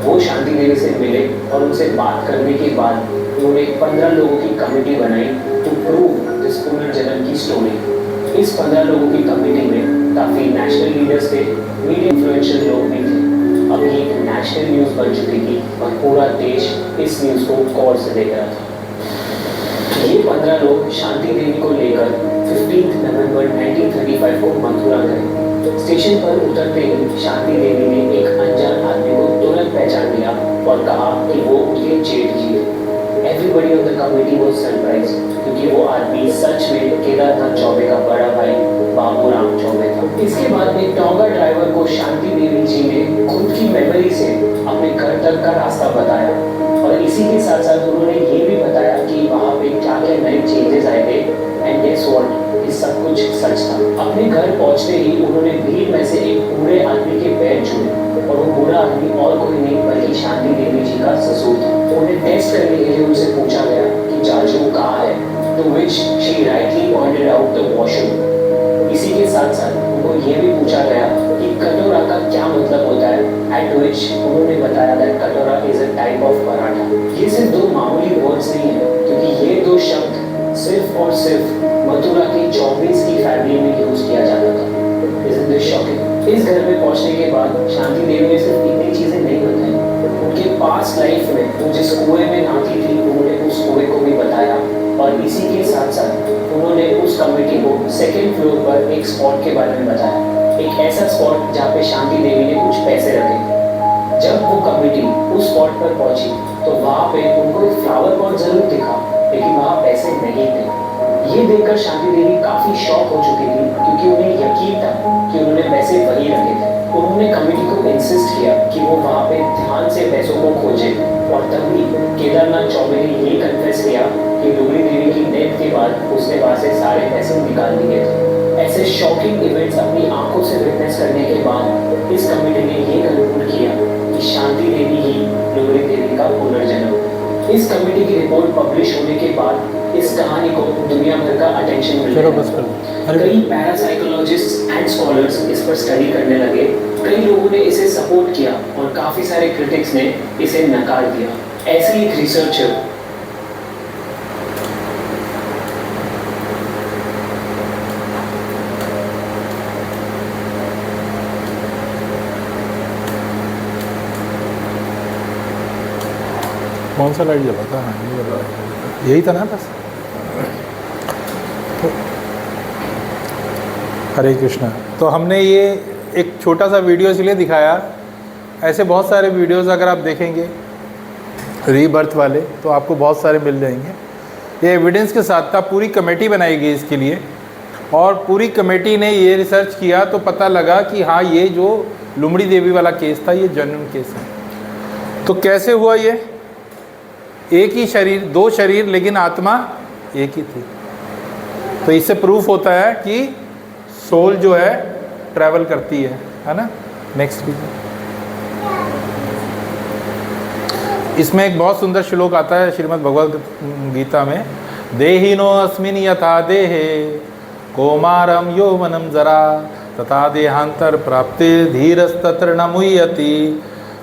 वो शांति देवी से मिले और उनसे बात करने के बाद उन्होंने 15 लोगों की कमेटी बनाई टू प्रूव दिस पुनर्जन्म की स्टोरी। इस 15 लोगों की कमेटी में काफ़ी नेशनल लीडर्स थे, मीडिया इन्फ्लुएंशियल लोग भी थे। अब ये एक नेशनल न्यूज़ बन चुकी थी और पूरा देश इस न्यूज़ को गौर से देख रहा था। ये 15 लोग शांति देवी को लेकर 15 नवंबर 1935 को मथुरा गए। स्टेशन पर उतरते ही शांति देवी ने एक अनजान आदमी को तुरंत पहचान लिया और कहा कि वो उनके जेठ जी थे। Everybody on the committee was surprised क्योंकि वो आदमी सच में केदारनाथ चौबे का बड़ा भाई बाबूराम चौबे था। इसके बाद एक टोंगा ड्राइवर को शांति देवी जी ने खुद की मेमोरी से अपने घर तक का रास्ता बताया, और इसी के साथ साथ उन्होंने ये भी बताया कि वहाँ पे क्या क्या नए चेंजेस आए थे। एंड गेस व्हाट, ये सब कुछ सच था। अपने घर पहुँचते ही उन्होंने भीड़ में से एक बूढ़े आदमी के पैर छुए, और वो बूढ़ा आदमी और कोई नहीं बल्कि शांति देवी जी का ससुर था। उन्हें टेस्ट करने के लिए उनसे पूछा गया कि जाजू कहाँ है, to which she rightly pointed out the washroom. इसी के साथ साथ उनको ये भी पूछा गया कि कटोरा का क्या मतलब होता है, एट विच उन्होंने बताया दैट कटोरा is a type of paratha. ये सिर्फ दो मामूली वर्ड्स नहीं है, क्योंकि ये दो शब्द सिर्फ और सिर्फ मथुरा के 24 की फैमिली में यूज किया जाता था। Isn't this shocking? इस घर में पहुंचने के बाद शांति देवी ने सिर्फ इतनी चीजें नहीं बताई, उनके पास लाइफ में वो जिस कुएं में नहाती थी उन्होंने उस कुएं को भी बताया, और इसी के साथ साथ उन्होंने उस कमेटी को सेकेंड फ्लोर पर एक स्पॉट के बारे में बताया, एक ऐसा स्पॉट जहाँ पे शांति देवी ने कुछ पैसे रखे। जब वो कमेटी उस स्पॉट पर पहुंची तो वहाँ पे उनको एक फ्लावर पॉट जरूर दिखा, लेकिन वहाँ पैसे नहीं थे। ये देखकर शांति देवी काफी शॉक हो चुकी थी, क्योंकि उन्हें यकीन था कि उन्होंने पैसे वही रखे थे। उन्होंने कमेटी को इंसिस्ट किया कि वो वहाँ पे ध्यान से पैसों को खोजे, और तभी केदारनाथ चौबे ने ये कन्फेस किया कि लुगड़ी देवी की डेथ के बाद उसने वहाँ से सारे पैसे निकाल दिए थे। ऐसे शॉकिंग इवेंट्स अपनी आंखों से विटनेस करने के बाद इस कमेटी ने ये कंक्लूड किया कि शांति देवी ही लुगड़ी देवी का पुनर्जन्म। इस कमेटी की रिपोर्ट पब्लिश होने के बाद इस कहानी को दुनिया भर का अटेंशन मिल गया। कई पैरासाइकोलॉजिस्ट्स एंड स्कॉलर्स इस पर स्टडी करने लगे। कई लोगों ने इसे सपोर्ट किया और काफी सारे क्रिटिक्स ने इसे नकार दिया। ऐसे एक रिसर्चर कौन सा लाइट जला था? हाँ, ये वाला यही था ना बस। तो हरे कृष्णा। तो हमने ये एक छोटा सा वीडियो इसलिए दिखाया, ऐसे बहुत सारे वीडियोस अगर आप देखेंगे रीबर्थ वाले तो आपको बहुत सारे मिल जाएंगे। ये एविडेंस के साथ था, पूरी कमेटी बनाई गई इसके लिए, और पूरी कमेटी ने ये रिसर्च किया तो पता लगा कि हाँ, ये जो लुमड़ी देवी वाला केस था ये जेन्युइन केस है। तो कैसे हुआ ये? एक ही शरीर, दो शरीर, लेकिन आत्मा एक ही थी। तो इससे प्रूफ होता है कि सोल जो है ट्रैवल करती है ना। नेक्स्ट कीजिए। इसमें एक बहुत सुंदर श्लोक आता है श्रीमद् भगवद गीता में, देहिनो अस्मिन् यथा देहे कौमारम यौवनम जरा तथा देहांतर प्राप्ति धीरस्तत्र न मुह्यति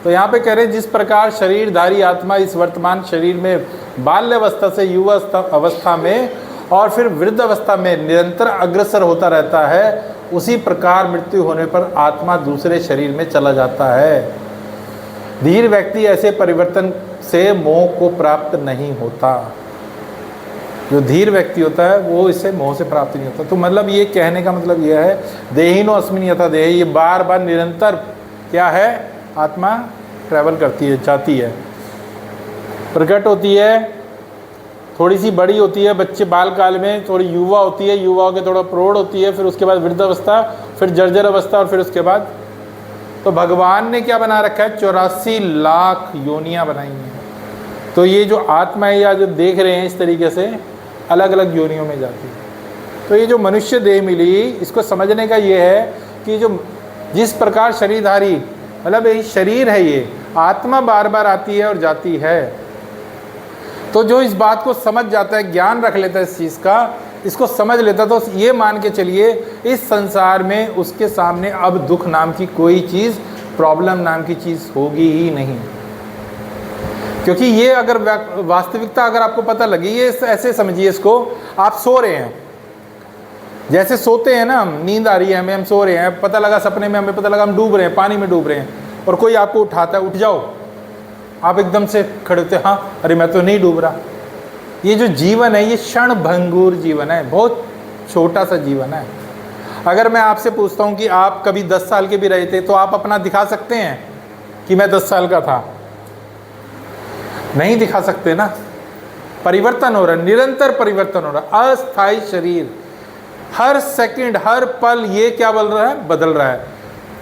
तो यहाँ पे कह रहे हैं जिस प्रकार शरीरधारी आत्मा इस वर्तमान शरीर में बाल्यावस्था से युवा अवस्था में और फिर वृद्ध अवस्था में निरंतर अग्रसर होता रहता है, उसी प्रकार मृत्यु होने पर आत्मा दूसरे शरीर में चला जाता है। धीर व्यक्ति ऐसे परिवर्तन से मोह को प्राप्त नहीं होता। जो धीर व्यक्ति होता है वो इससे मोह से प्राप्त नहीं होता। तो मतलब ये कहने का मतलब यह है, देहिनो अस्मिन् यथा देह, ये बार बार निरंतर क्या है, आत्मा ट्रैवल करती है, जाती है, प्रकट होती है, थोड़ी सी बड़ी होती है बच्चे बाल काल में, थोड़ी युवा होती है, युवा के थोड़ा प्रौढ़ होती है, फिर उसके बाद वृद्धावस्था, फिर जर्जर अवस्था, और फिर उसके बाद तो भगवान ने क्या बना रखा है, 84 लाख योनियां बनाई हैं। तो ये जो आत्मा है या जो देख रहे हैं इस तरीके से अलग अलग योनियों में जाती है। तो ये जो मनुष्य देह मिली, इसको समझने का ये है कि जो जिस प्रकार शरीरधारी, मतलब यही शरीर है, ये आत्मा बार बार आती है और जाती है। तो जो इस बात को समझ जाता है, ज्ञान रख लेता है इस चीज़ का, इसको समझ लेता, तो ये मान के चलिए इस संसार में उसके सामने अब दुख नाम की कोई चीज़, प्रॉब्लम नाम की चीज़ होगी ही नहीं। क्योंकि ये अगर वास्तविकता अगर आपको पता लगी, ये ऐसे समझिए इसको, आप सो रहे हैं, जैसे सोते हैं ना हम, नींद आ रही है हमें, हम सो रहे हैं, पता लगा सपने में हमें पता लगा हम डूब रहे हैं, पानी में डूब रहे हैं, और कोई आपको उठाता है, उठ जाओ, आप एकदम से खड़े होते, हाँ अरे मैं तो नहीं डूब रहा। ये जो जीवन है ये क्षण भंगुर जीवन है, बहुत छोटा सा जीवन है। अगर मैं आपसे पूछता हूँ कि आप कभी 10 साल के भी रहे थे, तो आप अपना दिखा सकते हैं कि मैं 10 साल का था? नहीं दिखा सकते ना। परिवर्तन हो रहा है, निरंतर परिवर्तन हो रहा है, अस्थायी शरीर, हर सेकंड हर पल ये क्या बदल रहा है।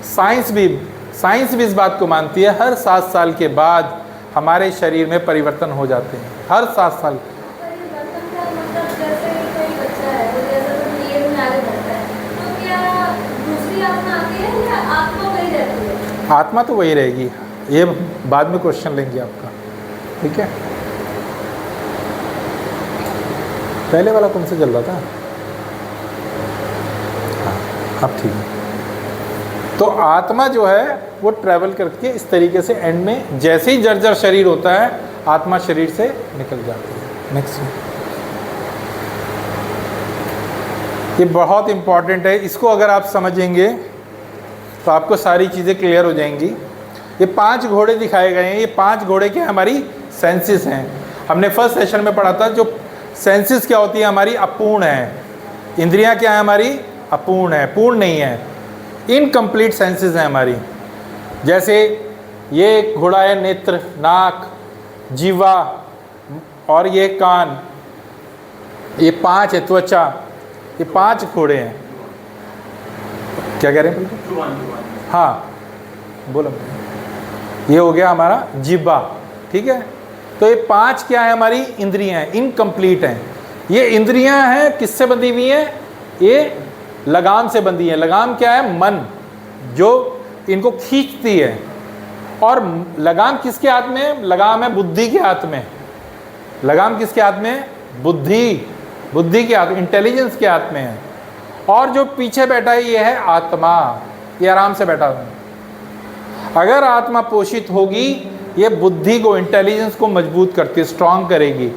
साइंस भी इस बात को मानती है, हर 7 साल के बाद हमारे शरीर में परिवर्तन हो जाते हैं, हर 7 साल। परिवर्तन का मतलब जैसे कोई बच्चा है, वो जैसे तो ये में आगे बढ़ता है, तो क्या दूसरी आत्मा आती है या आत्मा वही रहती है? आत्मा तो वही रहेगी, ये बाद में क्वेश्चन लेंगे आपका, ठीक है। पहले वाला कौन सा चल रहा था? हाँ, अब ठीक है। तो आत्मा जो है वो ट्रैवल करके इस तरीके से एंड में जैसे ही जर्जर शरीर होता है, आत्मा शरीर से निकल जाती है। नेक्स्ट, ये बहुत इंपॉर्टेंट है, इसको अगर आप समझेंगे तो आपको सारी चीज़ें क्लियर हो जाएंगी। ये 5 घोड़े दिखाए गए हैं, ये 5 घोड़े क्या हमारी सेंसेस हैं। हमने फर्स्ट सेशन में पढ़ा था, जो सेंसेस क्या होती है हमारी, अपूर्ण है। इंद्रियां क्या है हमारी, अपूर्ण है, पूर्ण नहीं है, इनकम्प्लीट सेंसेस हैं हमारी। जैसे ये घोड़ा है, नेत्र, नाक, जीवा और ये कान, ये 5 है, त्वचा, ये 5 घोड़े हैं। क्या कह रहे हैं? हाँ बोलो। ये हो गया हमारा जिब्बा, ठीक है। तो ये 5 क्या है हमारी इंद्रियां हैं, इनकम्प्लीट हैं। ये इंद्रियां हैं किससे बंधी हुई हैं, ये लगाम से बंधी है। लगाम क्या है, मन, जो इनको खींचती है। और लगाम किसके हाथ में है, लगाम है बुद्धि के हाथ में। लगाम किसके हाथ में है, बुद्धि के हाथ, इंटेलिजेंस के हाथ में है। और जो पीछे बैठा है ये है आत्मा, ये आराम से बैठा है। अगर आत्मा पोषित होगी, ये बुद्धि को, इंटेलिजेंस को मजबूत करती है, स्ट्रांग करेगी,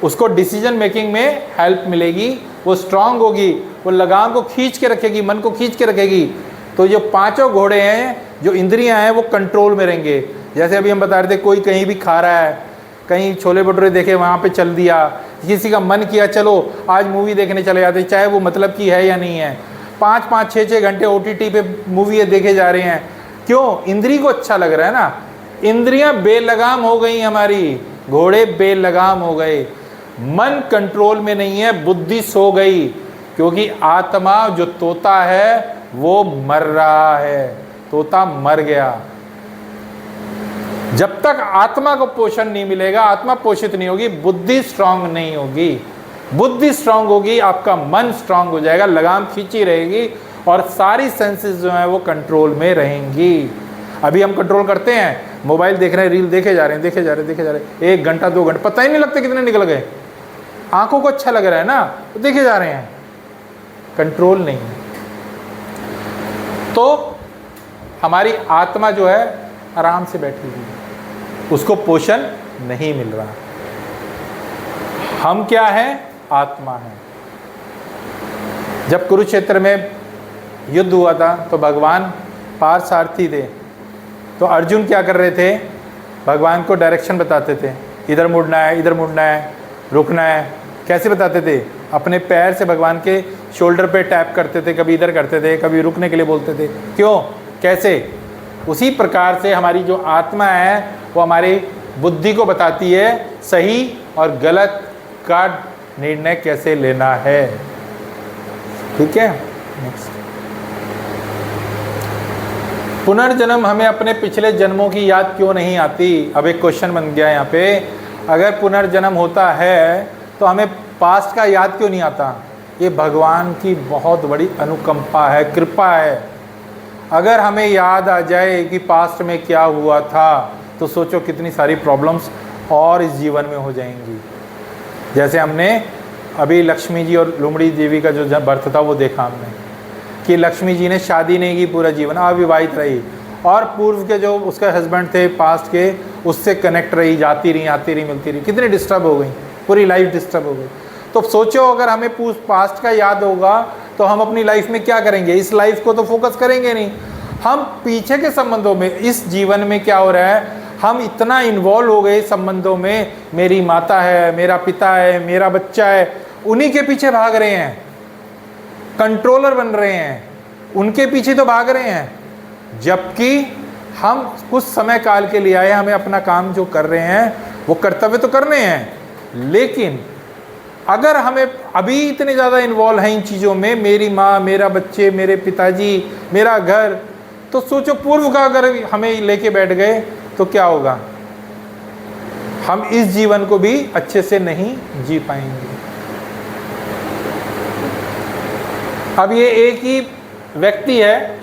उसको डिसीजन मेकिंग में हेल्प मिलेगी, वो स्ट्रांग होगी, वो लगाम को खींच के रखेगी, मन को खींच के रखेगी। तो जो 5 घोड़े हैं, जो इंद्रियां हैं, वो कंट्रोल में रहेंगे। जैसे अभी हम बता रहे थे, कोई कहीं भी खा रहा है, कहीं छोले भटूरे देखे वहाँ पे चल दिया, किसी का मन किया चलो आज मूवी देखने चले जाते, चाहे वो मतलब की है या नहीं है, 5-5, 6-6 घंटे OTT पे मूवी देखे जा रहे हैं। क्यों? इंद्री को अच्छा लग रहा है ना। इंद्रियां बेलगाम हो गई हमारी, घोड़े बेलगाम हो गए, मन कंट्रोल में नहीं है, बुद्धि सो गई। क्योंकि आत्मा जो तोता है वो मर रहा है, तोता मर गया। जब तक आत्मा को पोषण नहीं मिलेगा, आत्मा पोषित नहीं होगी, बुद्धि स्ट्रांग नहीं होगी। बुद्धि स्ट्रांग होगी, आपका मन स्ट्रांग हो जाएगा, लगाम खींची रहेगी और सारी सेंसेस जो है वो कंट्रोल में रहेंगी। अभी हम कंट्रोल करते हैं, मोबाइल देख रहे हैं, रील देखे जा रहे हैं, 1 घंटा 2 घंटे पता ही नहीं लगता कितने निकल गए। आंखों को अच्छा लग रहा है ना, तो देखे जा रहे हैं, कंट्रोल नहीं है। तो हमारी आत्मा जो है आराम से बैठी हुई है, उसको पोषण नहीं मिल रहा। हम क्या हैं? आत्मा है। जब कुरुक्षेत्र में युद्ध हुआ था तो भगवान पार्थसारथी थे, तो अर्जुन क्या कर रहे थे? भगवान को डायरेक्शन बताते थे, इधर मुड़ना है, इधर मुड़ना है, रुकना है। कैसे बताते थे? अपने पैर से भगवान के शोल्डर पे टैप करते थे, कभी इधर करते थे, कभी रुकने के लिए बोलते थे। क्यों? कैसे? उसी प्रकार से हमारी जो आत्मा है वो हमारी बुद्धि को बताती है सही और गलत का निर्णय कैसे लेना है। ठीक है, नेक्स्ट। पुनर्जन्म, हमें अपने पिछले जन्मों की याद क्यों नहीं आती? अब एक क्वेश्चन बन गया यहाँ पे, अगर पुनर्जन्म होता है तो हमें पास्ट का याद क्यों नहीं आता? ये भगवान की बहुत बड़ी अनुकंपा है, कृपा है। अगर हमें याद आ जाए कि पास्ट में क्या हुआ था तो सोचो कितनी सारी प्रॉब्लम्स और इस जीवन में हो जाएंगी। जैसे हमने अभी लक्ष्मी जी और लुमड़ी देवी का जो बर्थ था वो देखा हमने कि लक्ष्मी जी ने शादी नहीं की, पूरा जीवन अविवाहित रही, और पूर्व के जो उसके हस्बैंड थे पास्ट के, उससे कनेक्ट रही, जाती रही, आती रही, मिलती रही, कितनी डिस्टर्ब हो गई, पूरी लाइफ डिस्टर्ब हो गई। तो सोचो अगर हमें पास्ट का याद होगा तो हम अपनी लाइफ में क्या करेंगे? इस लाइफ को तो फोकस करेंगे नहीं, हम पीछे के संबंधों में, इस जीवन में क्या हो रहा है, हम इतना इन्वॉल्व हो गए संबंधों में, मेरी माता है, मेरा पिता है, मेरा बच्चा है, उन्हीं के पीछे भाग रहे हैं, कंट्रोलर बन रहे हैं, उनके पीछे तो भाग रहे हैं। जबकि हम कुछ समय काल के लिए आए, हमें अपना काम जो कर रहे हैं वो कर्तव्य तो करने हैं, लेकिन अगर हमें अभी इतने ज़्यादा इन्वॉल्व हैं इन चीज़ों में, मेरी माँ, मेरा बच्चे, मेरे पिताजी, मेरा घर, तो सोचो पूर्व का अगर हमें लेके बैठ गए तो क्या होगा? हम इस जीवन को भी अच्छे से नहीं जी पाएंगे। अब ये एक ही व्यक्ति है,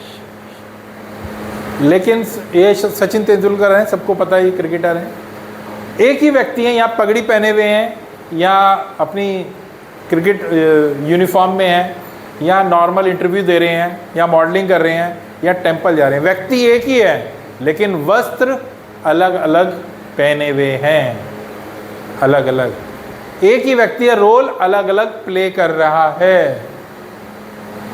लेकिन ये सचिन तेंदुलकर हैं, सबको पता है, ये क्रिकेटर हैं। एक ही व्यक्ति हैं, यहाँ पगड़ी पहने हुए हैं, या अपनी क्रिकेट यूनिफॉर्म में हैं, या नॉर्मल इंटरव्यू दे रहे हैं, या मॉडलिंग कर रहे हैं, या टेंपल जा रहे हैं। व्यक्ति एक ही है, लेकिन वस्त्र अलग अलग पहने हुए हैं, अलग अलग। एक ही व्यक्ति है, रोल अलग अलग प्ले कर रहा है।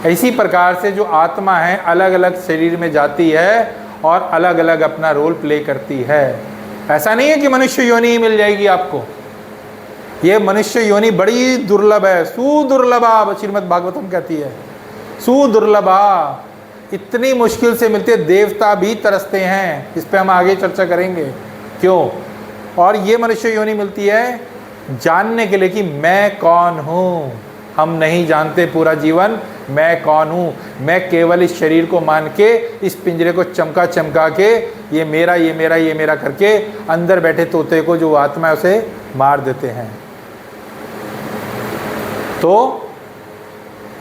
इसी प्रकार से जो आत्मा है अलग अलग शरीर में जाती है और अलग अलग अपना रोल प्ले करती है। ऐसा नहीं है कि मनुष्य योनि ही मिल जाएगी आपको, ये मनुष्य योनि बड़ी दुर्लभ है, सुदुर्लभा, श्रीमद् भागवतम कहती है, सुदुर्लभा, इतनी मुश्किल से मिलती है, देवता भी तरसते हैं। इस पे हम आगे चर्चा करेंगे क्यों। और ये मनुष्य योनि मिलती है जानने के लिए कि मैं कौन हूँ। हम नहीं जानते पूरा जीवन मैं कौन हूँ, मैं केवल इस शरीर को मान के, इस पिंजरे को चमका चमका के, ये मेरा, ये मेरा, ये मेरा करके अंदर बैठे तोते को जो आत्मा है उसे मार देते हैं। तो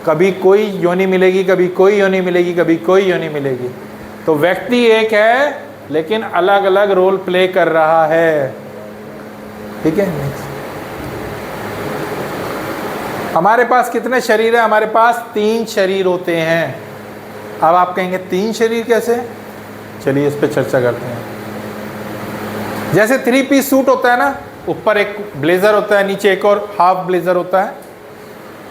कभी कोई योनि मिलेगी, कभी कोई योनि मिलेगी, कभी कोई योनि मिलेगी। तो व्यक्ति एक है लेकिन अलग अलग रोल प्ले कर रहा है। ठीक है, नेक्स्ट। हमारे पास कितने शरीर है? हमारे पास 3 शरीर होते हैं। अब आप कहेंगे 3 शरीर कैसे? चलिए इस पर चर्चा करते हैं। जैसे 3 पीस सूट होता है ना, ऊपर एक ब्लेजर होता है, नीचे एक और हाफ ब्लेजर होता है।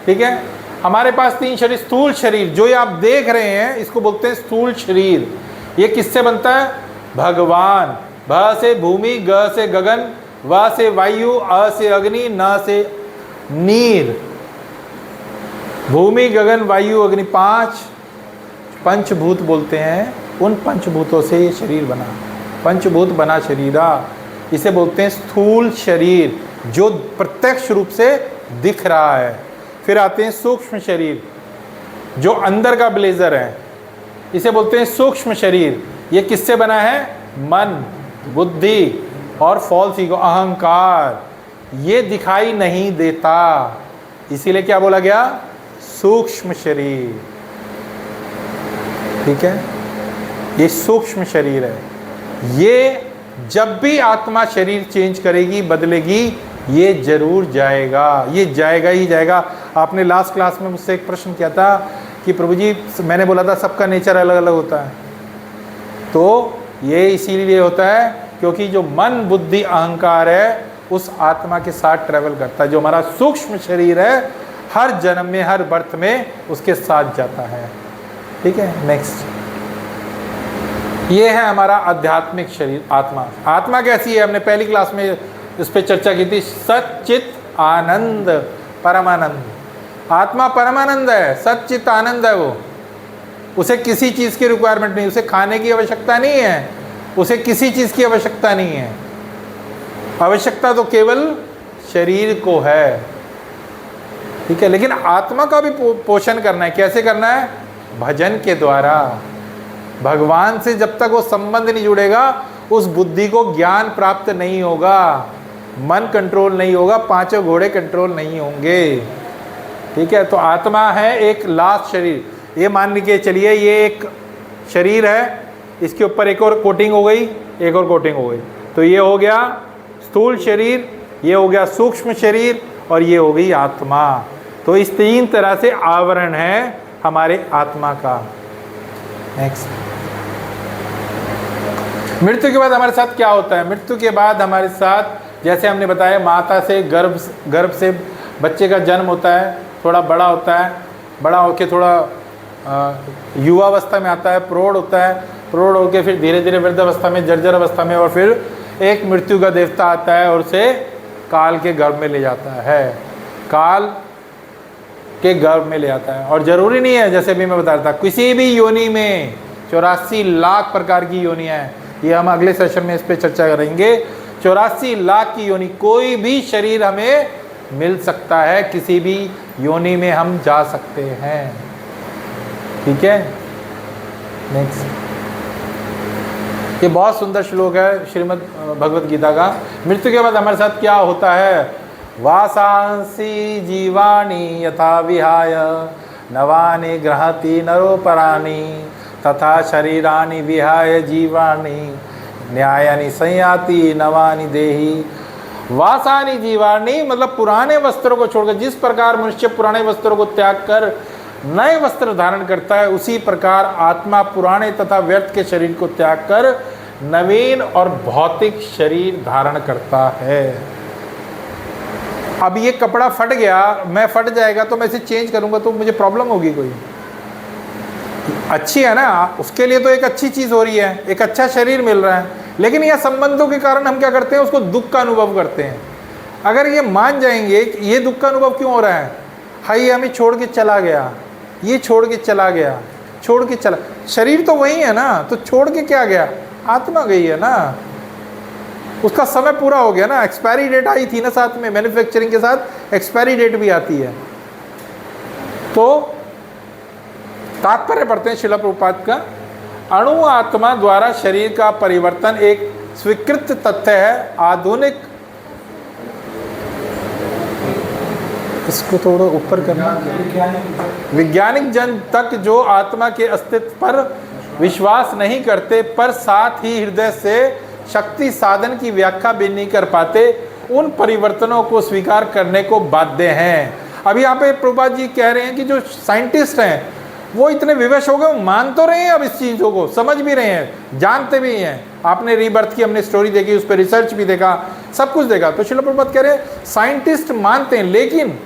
ठीक है, हमारे पास 3 शरीर। स्थूल शरीर जो ये आप देख रहे हैं इसको बोलते हैं स्थूल शरीर। ये किससे बनता है? भगवान। भ से भूमि, ग से गगन, व से वायु, अ से अग्नि, न से नीर। भूमि, गगन, वायु, अग्नि, 5 पंचभूत बोलते हैं। उन पंचभूतों से ये शरीर बना, पंचभूत बना शरीरा। इसे बोलते हैं स्थूल शरीर जो प्रत्यक्ष रूप से दिख रहा है। फिर आते हैं सूक्ष्म शरीर जो अंदर का ब्लेजर है, इसे बोलते हैं सूक्ष्म शरीर। ये किससे बना है? मन, बुद्धि और फॉल्स ईगो, अहंकार। ये दिखाई नहीं देता, इसीलिए क्या बोला गया? सूक्ष्म शरीर। ठीक है, ये सूक्ष्म शरीर है। ये जब भी आत्मा शरीर चेंज करेगी, बदलेगी, ये जरूर जाएगा, ये जाएगा ही जाएगा। आपने लास्ट क्लास में मुझसे एक प्रश्न किया था कि प्रभु जी, मैंने बोला था सबका नेचर अलग अलग होता है, तो ये इसीलिए होता है क्योंकि जो मन बुद्धि अहंकार है उस आत्मा के साथ ट्रेवल करता है। जो हमारा सूक्ष्म शरीर है हर जन्म में हर बर्थ में उसके साथ जाता है। ठीक है, नेक्स्ट। ये है हमारा आध्यात्मिक शरीर आत्मा। आत्मा कैसी है, हमने पहली क्लास में इस पर चर्चा की थी। सच्चित आनंद, परमानंद। आत्मा परमानंद है, सच्चित आनंद है। वो उसे किसी चीज़ की रिक्वायरमेंट नहीं, उसे खाने की आवश्यकता नहीं है, उसे किसी चीज़ की आवश्यकता नहीं है। आवश्यकता तो केवल शरीर को है। ठीक है, लेकिन आत्मा का भी पोषण करना है। कैसे करना है? भजन के द्वारा। भगवान से जब तक वो संबंध नहीं जुड़ेगा उस बुद्धि को ज्ञान प्राप्त नहीं होगा, मन कंट्रोल नहीं होगा, पांचों घोड़े कंट्रोल नहीं होंगे। ठीक है, तो आत्मा है एक लास्ट शरीर। ये मान के चलिए ये एक शरीर है, इसके ऊपर एक और कोटिंग हो गई, एक और कोटिंग हो गई, तो ये हो गया स्थूल शरीर, ये हो गया सूक्ष्म शरीर और ये हो गई आत्मा। तो इस तीन तरह से आवरण है हमारे आत्मा का। नेक्स्ट, मृत्यु के बाद हमारे साथ क्या होता है? मृत्यु के बाद हमारे साथ जैसे हमने बताया माता से गर्भ से बच्चे का जन्म होता है, थोड़ा बड़ा होता है, बड़ा होके थोड़ा युवावस्था में आता है, प्रौढ़ होता है, प्रौढ़ होके फिर धीरे धीरे वृद्धावस्था में, जर्जर अवस्था में, और फिर एक मृत्यु का देवता आता है और उसे काल के गर्भ में ले जाता है। काल के गर्भ में ले आता है। और ज़रूरी नहीं है, जैसे भी मैं बता रहा था, किसी भी योनि में 84 लाख प्रकार की योनियाँ हैं। ये हम अगले सेशन में इस पर चर्चा करेंगे। 84 लाख की योनि, कोई भी शरीर हमें मिल सकता है, किसी भी योनि में हम जा सकते हैं। ठीक है, नेक्स्ट। ये बहुत सुंदर श्लोक है श्रीमद् भगवत गीता का। मृत्यु के बाद हमारे साथ क्या होता है? वासांसी जीवानी यथा विहाय नवानि गृहति नरोपराणि तथा शरीरानि विहाय जीवानि न्यायानि संयाति नवानि देहि। वासानि जीवानि मतलब पुराने वस्त्रों को छोड़कर, जिस प्रकार मनुष्य पुराने वस्त्रों को त्याग कर नए वस्त्र धारण करता है, उसी प्रकार आत्मा पुराने तथा व्यर्थ के शरीर को त्याग कर नवीन और भौतिक शरीर धारण करता है। अब ये कपड़ा फट गया, मैं फट जाएगा तो मैं इसे चेंज करूंगा तो मुझे प्रॉब्लम होगी कोई? अच्छी है ना, उसके लिए तो एक अच्छी चीज़ हो रही है, एक अच्छा शरीर मिल रहा है। लेकिन यह संबंधों के कारण हम क्या करते हैं? उसको दुख का अनुभव करते हैं। अगर ये मान जाएंगे कि ये दुख का अनुभव क्यों हो रहा है, हाई हमें छोड़ के चला गया, ये छोड़ के चला गया, छोड़ के चला, शरीर तो वही है ना, तो छोड़ के क्या गया? आत्मा गई है ना, उसका समय पूरा हो गया ना। एक्सपायरी डेट आई थी ना साथ में, मैन्युफैक्चरिंग के साथ एक्सपायरी डेट भी आती है। तो तात्पर्य पढ़ते हैं शिला प्रभुपाद का। अणु आत्मा द्वारा शरीर का परिवर्तन एक स्वीकृत तथ्य है। आधुनिक, इसको थोड़ा ऊपर करना, वैज्ञानिक जन तक जो आत्मा के अस्तित्व पर विश्वास नहीं करते, पर साथ ही हृदय से शक्ति साधन की व्याख्या भी नहीं कर पाते, उन परिवर्तनों को स्वीकार करने को बाध्य हैं। अभी यहाँ पे प्रभुपाद जी कह रहे हैं कि जो साइंटिस्ट हैं वो इतने विवश हो गए, मान तो रहे हैं, अब इस चीज़ों को समझ भी रहे हैं, जानते भी हैं। आपने रीबर्थ की हमने स्टोरी देखी, उस पर रिसर्च भी देखा, सब कुछ देखा। तो श्रील प्रभुपाद कह रहे हैं साइंटिस्ट मानते हैं, लेकिन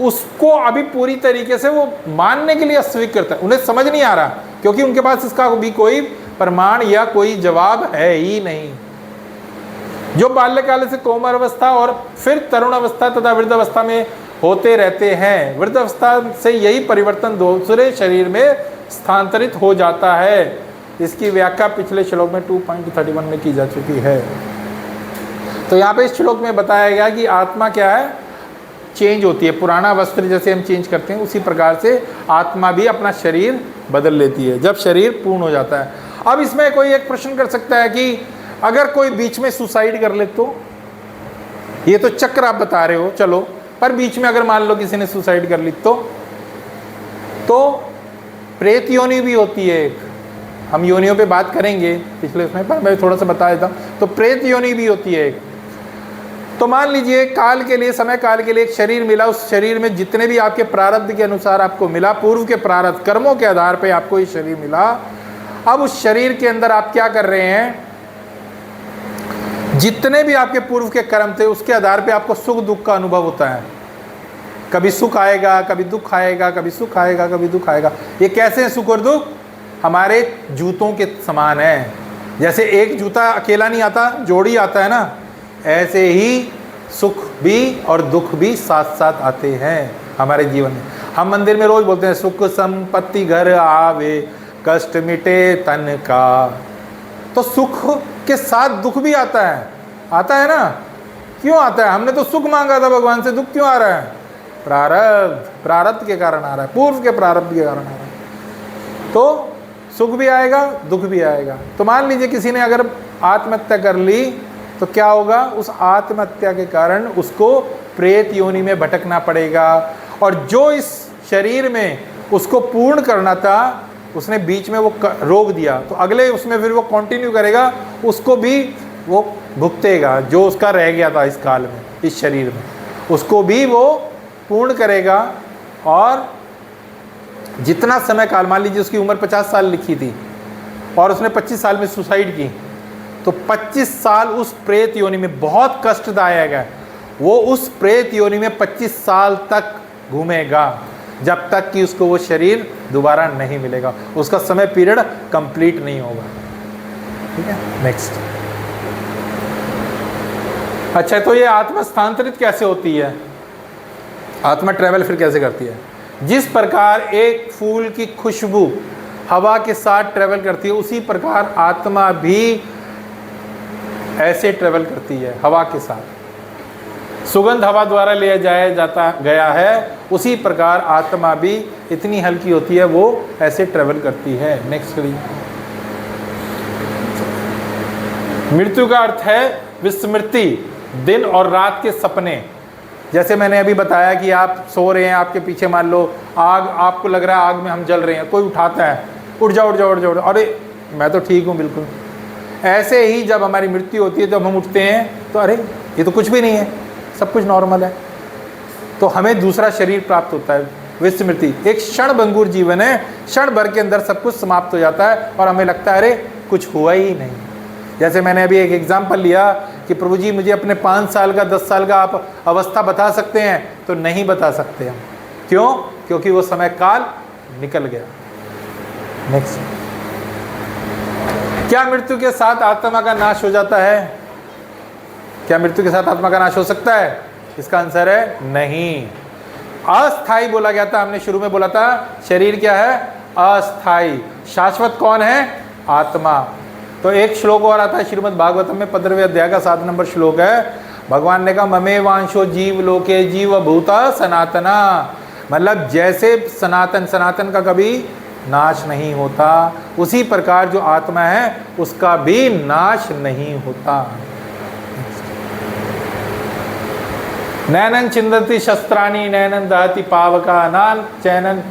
उसको अभी पूरी तरीके से वो मानने के लिए अस्वीकृत है, उन्हें समझ नहीं आ रहा, क्योंकि उनके पास इसका भी कोई प्रमाण या कोई जवाब है ही नहीं। जो बाल्यकाल से कोमल अवस्था और फिर तरुण अवस्था तथा वृद्धावस्था में होते रहते हैं, वृद्धावस्था से यही परिवर्तन दूसरे शरीर में स्थानांतरित हो जाता है। इसकी व्याख्या पिछले श्लोक में 2.31 में की जा चुकी है। तो यहाँ पे इस श्लोक में बताया गया कि आत्मा क्या है? चेंज होती है। पुराना वस्त्र जैसे हम चेंज करते हैं, उसी प्रकार से आत्मा भी अपना शरीर बदल लेती है जब शरीर पूर्ण हो जाता है। अब इसमें कोई एक प्रश्न कर सकता है कि अगर कोई बीच में सुसाइड कर ले तो? ये तो चक्र आप बता रहे हो, चलो, पर बीच में अगर मान लो किसी ने सुसाइड कर ली तो प्रेत योनि भी होती है एक, हम योनियों पे बात करेंगे पिछले उसमें, पर मैं थोड़ा सा बता देता हूँ। तो प्रेत योनि भी होती है एक। तो मान लीजिए काल के लिए, समय काल के लिए एक शरीर मिला, उस शरीर में जितने भी आपके प्रारब्ध के अनुसार आपको मिला, पूर्व के प्रारब्ध कर्मों के आधार पर आपको ये शरीर मिला। अब उस शरीर के अंदर आप क्या कर रहे हैं, जितने भी आपके पूर्व के कर्म थे उसके आधार पे आपको सुख दुख का अनुभव होता है। कभी सुख आएगा, कभी दुख आएगा, कभी सुख आएगा, कभी दुख आएगा। ये कैसे हैं सुख और दुख? हमारे जूतों के समान है। जैसे एक जूता अकेला नहीं आता, जोड़ी आता है ना, ऐसे ही सुख भी और दुख भी साथ साथ आते हैं हमारे जीवन में। हम मंदिर में रोज बोलते हैं सुख संपत्ति घर आवे, कष्ट मिटे तन का। तो सुख के साथ दुख भी आता है ना। क्यों आता है? हमने तो सुख मांगा था भगवान से, दुख क्यों आ रहा है? प्रारब्ध के कारण आ रहा है, पूर्व के प्रारब्ध के कारण आ रहा है। तो सुख भी आएगा, दुख भी आएगा। तो मान लीजिए किसी ने अगर आत्महत्या कर ली तो क्या होगा? उस आत्महत्या के कारण उसको प्रेत योनि में भटकना पड़ेगा, और जो इस शरीर में उसको पूर्ण करना था उसने बीच में वो रोक दिया, तो अगले उसमें फिर वो कंटिन्यू करेगा, उसको भी वो भुगतेगा। जो उसका रह गया था इस काल में, इस शरीर में, उसको भी वो पूर्ण करेगा। और जितना समय काल, मान लीजिए उसकी उम्र 50 साल लिखी थी और उसने 25 साल में सुसाइड की, तो 25 साल उस प्रेत योनि में बहुत कष्टदायक है। वो उस प्रेत योनि में 25 साल तक घूमेगा जब तक कि उसको वो शरीर दोबारा नहीं मिलेगा, उसका समय पीरियड कंप्लीट नहीं होगा। ठीक है, नेक्स्ट। अच्छा, तो ये आत्मा स्थानांतरित कैसे होती है? आत्मा ट्रेवल फिर कैसे करती है? जिस प्रकार एक फूल की खुशबू हवा के साथ ट्रेवल करती है, उसी प्रकार आत्मा भी ऐसे ट्रेवल करती है हवा के साथ। सुगंध हवा द्वारा लिया जाता गया है, उसी प्रकार आत्मा भी इतनी हल्की होती है, वो ऐसे ट्रेवल करती है। नेक्स्ट करिए। मृत्यु का अर्थ है विस्मृति, दिन और रात के सपने। जैसे मैंने अभी बताया कि आप सो रहे हैं, आपके पीछे मान लो आग, आपको लग रहा है आग में हम जल रहे हैं, कोई उठाता है, उठ जाओ उठ जाओ उठ जाओ, अरे मैं तो ठीक हूँ बिल्कुल। ऐसे ही जब हमारी मृत्यु होती है, जब हम उठते हैं तो अरे ये तो कुछ भी नहीं है, सब कुछ नॉर्मल है। तो हमें दूसरा शरीर प्राप्त होता है, विस्मृति। एक क्षण भंगुर जीवन है, क्षण भर के अंदर सब कुछ समाप्त हो जाता है और हमें लगता है अरे कुछ हुआ ही नहीं। जैसे मैंने अभी एक एग्जाम्पल लिया कि प्रभु जी मुझे अपने 5 साल का 10 साल का आप अवस्था बता सकते हैं, तो नहीं बता सकते हम। क्यों? क्योंकि वो समय काल निकल गया। नेक्स्ट। क्या मृत्यु के साथ आत्मा का नाश हो जाता है? क्या मृत्यु के साथ आत्मा का नाश हो सकता है? इसका आंसर है नहीं। अस्थाई बोला गया था, हमने शुरू में बोला था शरीर क्या है? अस्थाई। शाश्वत कौन है? आत्मा। तो एक श्लोक और आता है श्रीमद् भागवतम में 15वें अध्याय का 7 नंबर श्लोक है। भगवान ने कहा ममे वांशो जीव लोके जीव भूता सनातना, मतलब जैसे सनातन का कभी नाश नहीं होता, उसी प्रकार जो आत्मा है उसका भी नाश नहीं होता। नैनन चिंदति शस्त्राणि नैनन दहति पावका नान चैनन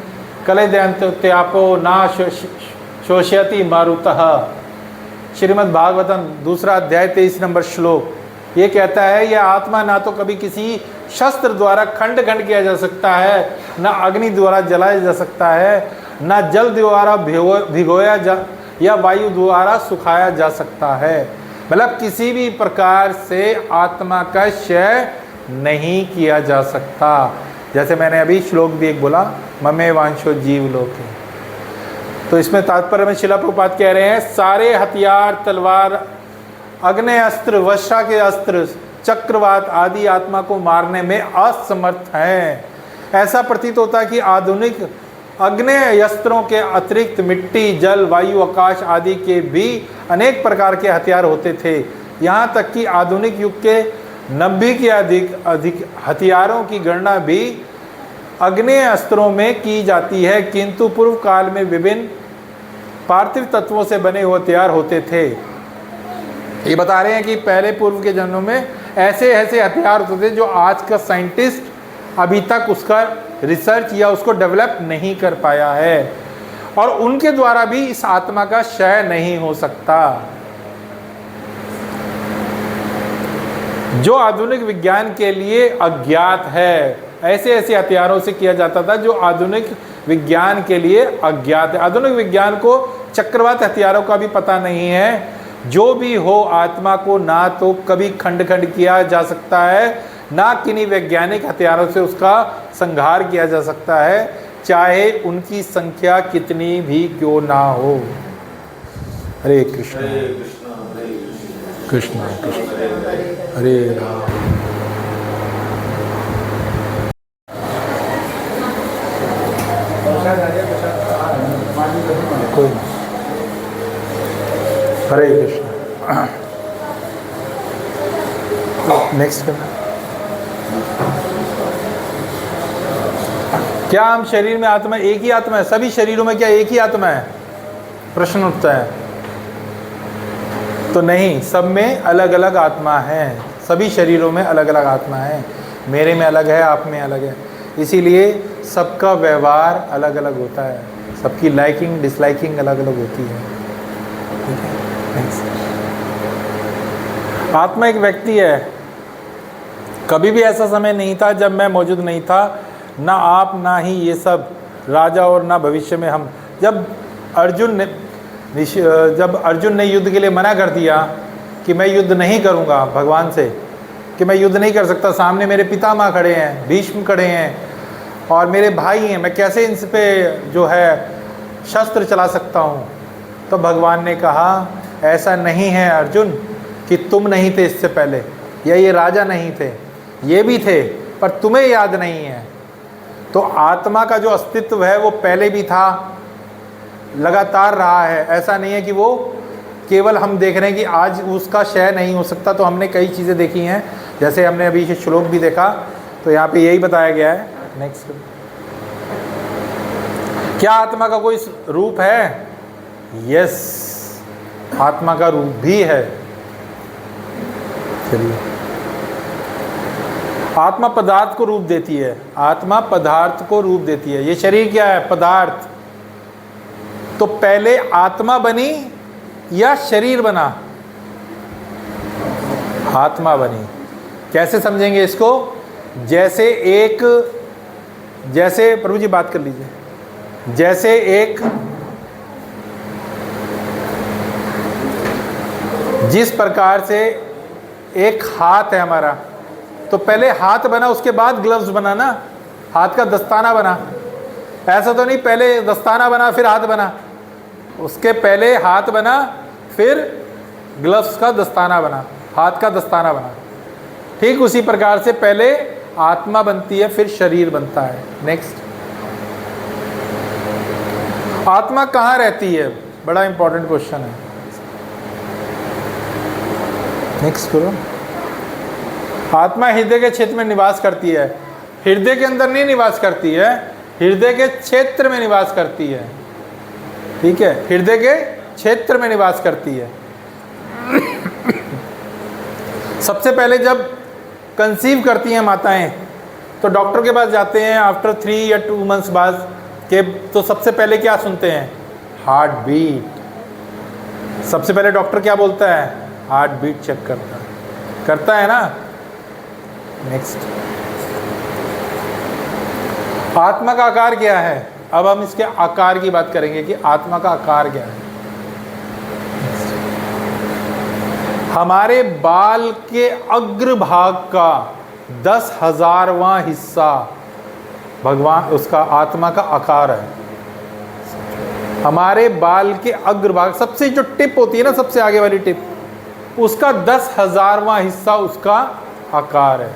कलेदयंत त्यापो ना शोष्यति मारुतः। श्रीमद् भागवतम 2 अध्याय 23 नंबर श्लोक ये कहता है, यह आत्मा ना तो कभी किसी शस्त्र द्वारा खंड खंड किया जा सकता है, ना अग्नि द्वारा जलाया जा सकता है, ना जल द्वारा भिगोया जा या वायु द्वारा सुखाया जा सकता है। मतलब किसी भी प्रकार से आत्मा का क्षय नहीं किया जा सकता। जैसे मैंने अभी श्लोक भी एक बोला, ममे वांशो जीव लोके। तो इसमें तात्पर्य में शिला प्रभुपाद कह रहे हैं सारे हथियार, तलवार, अग्नि अस्त्र, वर्षा के अस्त्र, चक्रवात आदि आत्मा को मारने में असमर्थ हैं। ऐसा प्रतीत होता है कि आधुनिक अग्नेय अस्त्रों के अतिरिक्त मिट्टी, जल, वायु, आकाश आदि के भी अनेक प्रकार के हथियार होते थे। यहाँ तक कि आधुनिक युग के 90 के अधिक हथियारों की गणना भी अग्नेय अस्त्रों में की जाती है, किंतु पूर्व काल में विभिन्न पार्थिव तत्वों से बने हुए हथियार होते थे। ये बता रहे हैं कि पहले पूर्व के जन्मों में ऐसे ऐसे हथियार होते थे जो आज का साइंटिस्ट अभी तक उसका रिसर्च या उसको डेवलप नहीं कर पाया है, और उनके द्वारा भी इस आत्मा का क्षय नहीं हो सकता। जो आधुनिक विज्ञान के लिए अज्ञात है, ऐसे ऐसे हथियारों से किया जाता था जो आधुनिक विज्ञान के लिए अज्ञात है। आधुनिक विज्ञान को चक्रवात हथियारों का भी पता नहीं है। जो भी हो, आत्मा को ना तो कभी खंड खंड किया जा सकता है, ना किन्हीं वैज्ञानिक हथियारों से उसका संहार किया जा सकता है, चाहे उनकी संख्या कितनी भी क्यों ना हो। हरे कृष्ण कृष्ण कृष्ण हरे राम। कोई नहीं। हरे कृष्ण। नेक्स्ट करना। क्या हम शरीर में आत्मा एक ही आत्मा है? सभी शरीरों में क्या एक ही आत्मा है? प्रश्न उठता है। तो नहीं, सब में अलग अलग आत्मा है। सभी शरीरों में अलग अलग आत्मा है। मेरे में अलग है, आप में अलग है। इसीलिए सबका व्यवहार अलग अलग होता है, सबकी लाइकिंग डिसलाइकिंग अलग अलग होती है। ठीक है, थैंक्स। आत्मा एक व्यक्ति है। कभी भी ऐसा समय नहीं था जब मैं मौजूद नहीं था, ना आप ना ही ये सब राजा और ना भविष्य में हम। जब अर्जुन ने युद्ध के लिए मना कर दिया कि मैं युद्ध नहीं करूँगा भगवान से, कि मैं युद्ध नहीं कर सकता, सामने मेरे पितामह खड़े हैं, भीष्म खड़े हैं और मेरे भाई हैं, मैं कैसे इन पे जो है शस्त्र चला सकता हूँ। तो भगवान ने कहा ऐसा नहीं है अर्जुन कि तुम नहीं थे इससे पहले, या ये राजा नहीं थे, ये भी थे पर तुम्हें याद नहीं है। तो आत्मा का जो अस्तित्व है वो पहले भी था, लगातार रहा है। ऐसा नहीं है कि वो केवल हम देख रहे हैं कि आज उसका क्षय नहीं हो सकता। तो हमने कई चीज़ें देखी हैं, जैसे हमने अभी ये श्लोक भी देखा, तो यहाँ पे यही बताया गया है। नेक्स्ट, क्या आत्मा का कोई रूप है? यस, आत्मा का रूप भी है। चलिए, आत्मा पदार्थ को रूप देती है। आत्मा पदार्थ को रूप देती है। ये शरीर क्या है? पदार्थ। तो पहले आत्मा बनी या शरीर बना? आत्मा बनी। कैसे समझेंगे इसको? जैसे प्रभु जी बात कर लीजिए। जैसे जिस प्रकार से एक हाथ है हमारा, तो पहले हाथ बना, उसके बाद ग्लव्स बना ना, हाथ का दस्ताना बना। ऐसा तो नहीं पहले दस्ताना बना फिर हाथ बना, उसके पहले हाथ बना फिर ग्लव्स का दस्ताना बना, हाथ का दस्ताना बना। ठीक उसी प्रकार से पहले आत्मा बनती है फिर शरीर बनता है। नेक्स्ट, आत्मा कहाँ रहती है? बड़ा इंपॉर्टेंट क्वेश्चन है। नेक्स्ट करो। आत्मा हृदय के क्षेत्र में निवास करती है। हृदय के अंदर नहीं निवास करती है, हृदय के क्षेत्र में निवास करती है। ठीक है, हृदय के क्षेत्र में निवास करती है। सबसे पहले जब कंसीव करती हैं माताएं, तो डॉक्टर के पास जाते हैं आफ्टर 3 या 2 मंथ्स बाद के, तो सबसे पहले क्या सुनते हैं? Heart beat. सबसे पहले डॉक्टर क्या बोलता है? हार्ट बीट चेक करता है ना। नेक्स्ट, आत्मा का आकार क्या है? अब हम इसके आकार की बात करेंगे कि आत्मा का आकार क्या है। हमारे बाल के अग्रभाग का 10,000वां हिस्सा भगवान, उसका आत्मा का आकार है। हमारे बाल के अग्रभाग, सबसे जो टिप होती है ना, सबसे आगे वाली टिप, उसका 10,000वां हिस्सा उसका आकार है।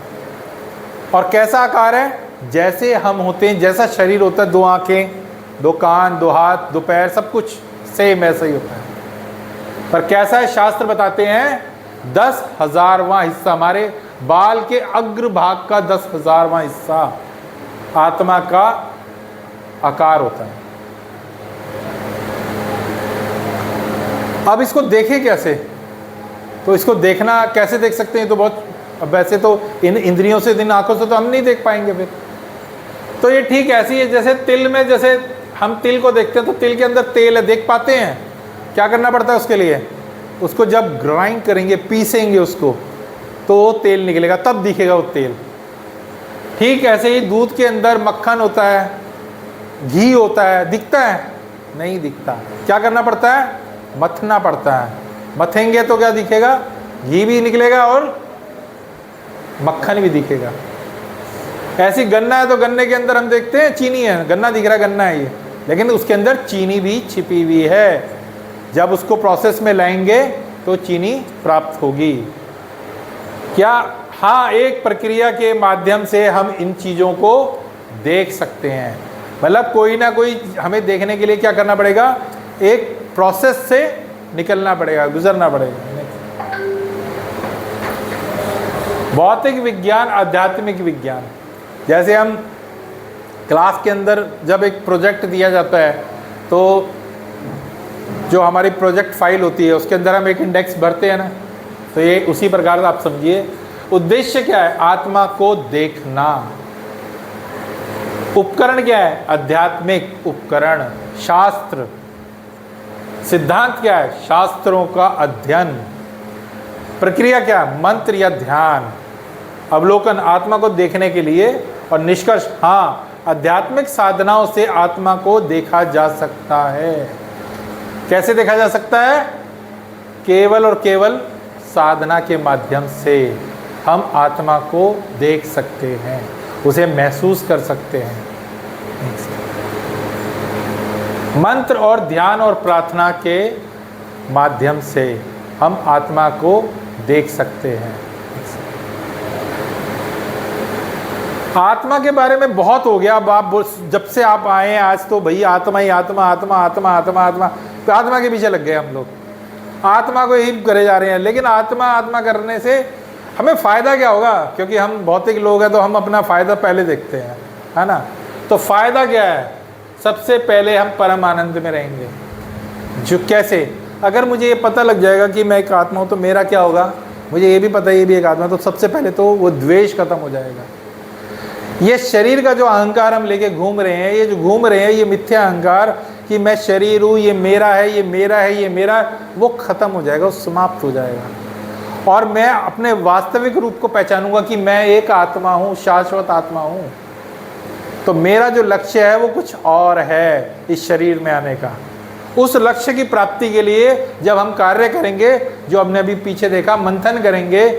और कैसा आकार है? जैसे हम होते हैं, जैसा शरीर होता है, 2 आंखें, 2 कान, 2 हाथ, 2 पैर, सब कुछ सेम ऐसा ही होता है। पर कैसा है? शास्त्र बताते हैं 10,000वां हिस्सा, हमारे बाल के अग्रभाग का 10,000वां हिस्सा आत्मा का आकार होता है। अब इसको देखें कैसे? तो इसको देखना कैसे देख सकते हैं? तो बहुत, वैसे तो इन इंद्रियों से, इन आंखों से तो हम नहीं देख पाएंगे फिर। तो ये ठीक ऐसी है जैसे तिल में, जैसे हम तिल को देखते हैं तो तिल के अंदर तेल है, देख पाते हैं? क्या करना पड़ता है उसके लिए? उसको जब ग्राइंड करेंगे, पीसेंगे उसको, तो वो तेल निकलेगा, तब दिखेगा वो तेल। ठीक ऐसे ही दूध के अंदर मक्खन होता है, घी होता है, दिखता है? नहीं दिखता। क्या करना पड़ता है? मथना पड़ता है। मथेंगे तो क्या दिखेगा? घी भी निकलेगा और मक्खन भी दिखेगा। ऐसी गन्ना है तो गन्ने के अंदर हम देखते हैं चीनी है, गन्ना दिख रहा है गन्ना है ये, लेकिन उसके अंदर चीनी भी छिपी हुई है। जब उसको प्रोसेस में लाएंगे तो चीनी प्राप्त होगी। क्या? हाँ, एक प्रक्रिया के माध्यम से हम इन चीज़ों को देख सकते हैं। मतलब कोई ना कोई हमें देखने के लिए क्या करना पड़ेगा? एक प्रोसेस से निकलना पड़ेगा, गुजरना पड़ेगा। भौतिक विज्ञान, आध्यात्मिक विज्ञान। जैसे हम क्लास के अंदर जब एक प्रोजेक्ट दिया जाता है तो जो हमारी प्रोजेक्ट फाइल होती है उसके अंदर हम एक इंडेक्स भरते हैं ना, तो ये उसी प्रकार से आप समझिए। उद्देश्य क्या है? आत्मा को देखना। उपकरण क्या है? आध्यात्मिक उपकरण, शास्त्र। सिद्धांत क्या है? शास्त्रों का अध्ययन। प्रक्रिया क्या है? मंत्र या ध्यान। अवलोकन, आत्मा को देखने के लिए। और निष्कर्ष, हाँ, आध्यात्मिक साधनाओं से आत्मा को देखा जा सकता है। कैसे देखा जा सकता है? केवल और केवल साधना के माध्यम से हम आत्मा को देख सकते हैं, उसे महसूस कर सकते हैं। मंत्र और ध्यान और प्रार्थना के माध्यम से हम आत्मा को देख सकते हैं। आत्मा के बारे में बहुत हो गया। अब आप जब से आप आए हैं आज तो भाई आत्मा ही आत्मा आत्मा आत्मा आत्मा आत्मा, तो आत्मा के पीछे लग गए हम लोग, आत्मा को ही करे जा रहे हैं। लेकिन आत्मा आत्मा करने से हमें फ़ायदा क्या होगा? क्योंकि हम भौतिक लोग हैं तो हम अपना फ़ायदा पहले देखते हैं, है ना। तो फ़ायदा क्या है? सबसे पहले हम परम आनंद में रहेंगे। जो कैसे? अगर मुझे ये पता लग जाएगा कि मैं एक आत्मा हूँ तो मेरा क्या होगा? मुझे ये भी पता है ये भी एक आत्मा, तो सबसे पहले तो वो द्वेष खत्म हो जाएगा। ये शरीर का जो अहंकार हम लेके घूम रहे हैं, ये जो घूम रहे हैं, ये मिथ्या अहंकार कि मैं शरीर हूँ, ये मेरा है, ये मेरा है, ये मेरा, वो खत्म हो जाएगा, वो समाप्त हो जाएगा। और मैं अपने वास्तविक रूप को पहचानूंगा कि मैं एक आत्मा हूँ, शाश्वत आत्मा हूँ। तो मेरा जो लक्ष्य है वो कुछ और है इस शरीर में आने का। उस लक्ष्य की प्राप्ति के लिए जब हम कार्य करेंगे, जो हमने अभी पीछे देखा, मंथन करेंगे,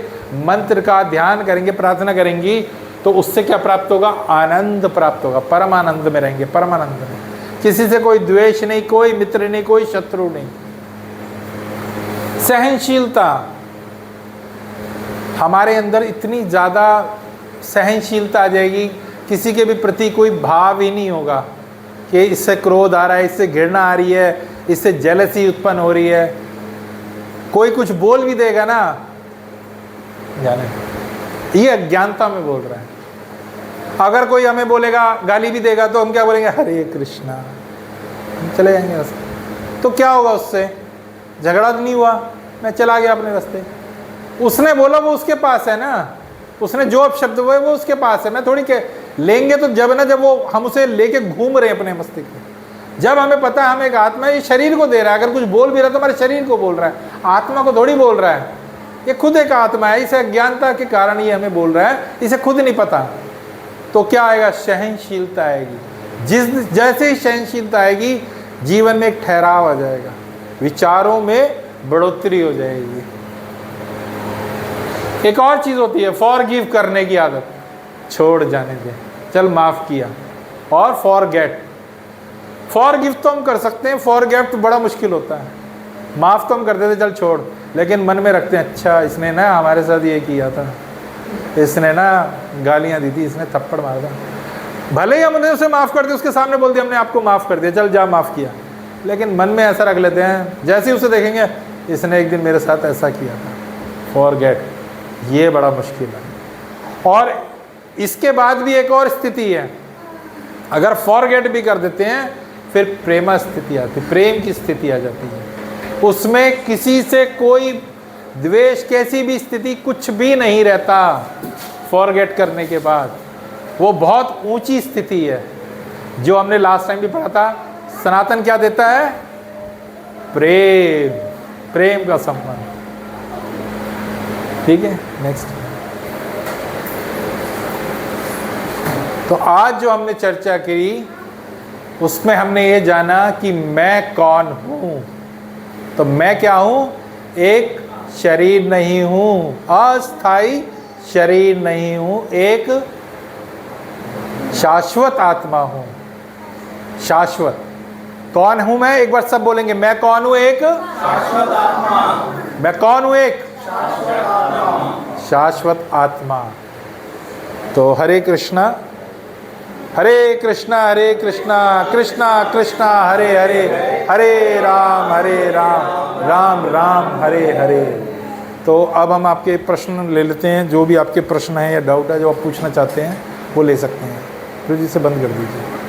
मंत्र का ध्यान करेंगे, प्रार्थना करेंगी, तो उससे क्या प्राप्त होगा? आनंद प्राप्त होगा। परम आनंद में रहेंगे, परम आनंद में। किसी से कोई द्वेष नहीं, कोई मित्र नहीं, कोई शत्रु नहीं। सहनशीलता, हमारे अंदर इतनी ज़्यादा सहनशीलता आ जाएगी, किसी के भी प्रति कोई भाव ही नहीं होगा कि इससे क्रोध आ रहा है, इससे घृणा आ रही है, इससे जेलसी उत्पन्न हो रही है। कोई कुछ बोल भी देगा ना, जाने ये अज्ञानता में बोल रहा है। अगर कोई हमें बोलेगा, गाली भी देगा, तो हम क्या बोलेंगे? हरे कृष्णा, हम चले जाएंगे रास्ते। तो क्या होगा उससे? झगड़ा तो नहीं हुआ, मैं चला गया अपने रास्ते। उसने बोला, वो उसके पास है ना, उसने जो अपशब्द हुए वो उसके पास है। मैं थोड़ी के लेंगे तो जब ना, जब वो हम उसे लेके घूम रहे हैं अपने मस्तिष्क में, जब हमें पता है हम एक आत्मा, ये शरीर को दे रहा है। अगर कुछ बोल भी रहा है तो हमारे शरीर को बोल रहा है, आत्मा को थोड़ी बोल रहा है। ये खुद एक आत्मा है, इसे अज्ञानता के कारण ये हमें बोल रहा है, इसे खुद नहीं पता। तो क्या आएगा? सहनशीलता आएगी। जैसे ही सहनशीलता आएगी, जीवन में एक ठहराव आ जाएगा, विचारों में बढ़ोतरी हो जाएगी। एक और चीज होती है फॉरगिव करने की आदत, छोड़ जाने दे, चल माफ किया। और फॉरगेट, फॉरगिव तो हम कर सकते हैं, फॉरगेट तो बड़ा मुश्किल होता है। माफ तो हम कर देते, चल छोड़, लेकिन मन में रखते हैं, अच्छा इसने ना हमारे साथ ये किया था, इसने ना गालियां दी थी, इसने थप्पड़ मारा था। भले ही हमने उसे माफ़ कर दिया, उसके सामने बोल दिया हमने आपको माफ़ कर दिया, चल जा माफ़ किया, लेकिन मन में ऐसा रख लेते हैं, जैसे ही उसे देखेंगे इसने एक दिन मेरे साथ ऐसा किया था। फॉरगेट, ये बड़ा मुश्किल है। और इसके बाद भी एक और स्थिति है, अगर फॉरगेट भी कर देते हैं फिर प्रेमा स्थिति आती, प्रेम की स्थिति आ जाती है। उसमें किसी से कोई द्वेष, कैसी भी स्थिति, कुछ भी नहीं रहता। फॉरगेट करने के बाद वो बहुत ऊंची स्थिति है, जो हमने लास्ट टाइम भी पढ़ा था। सनातन क्या देता है? प्रेम, प्रेम का संबंध। ठीक है, नेक्स्ट। तो आज जो हमने चर्चा की उसमें हमने ये जाना कि मैं कौन हूँ। तो मैं क्या हूँ? एक शरीर नहीं हूँ, अस्थाई शरीर नहीं हूँ, एक शाश्वत आत्मा हूँ। शाश्वत कौन हूँ मैं? एक बार सब बोलेंगे, मैं कौन हूँ? एक शाश्वत आत्मा। मैं कौन हूँ? एक शाश्वत आत्मा। तो हरे कृष्णा हरे कृष्णा कृष्णा कृष्णा हरे हरे, हरे राम राम राम हरे हरे। तो अब हम आपके प्रश्न ले लेते हैं। जो भी आपके प्रश्न हैं या डाउट है जो आप पूछना चाहते हैं वो ले सकते हैं। फिर जी से बंद कर दीजिए।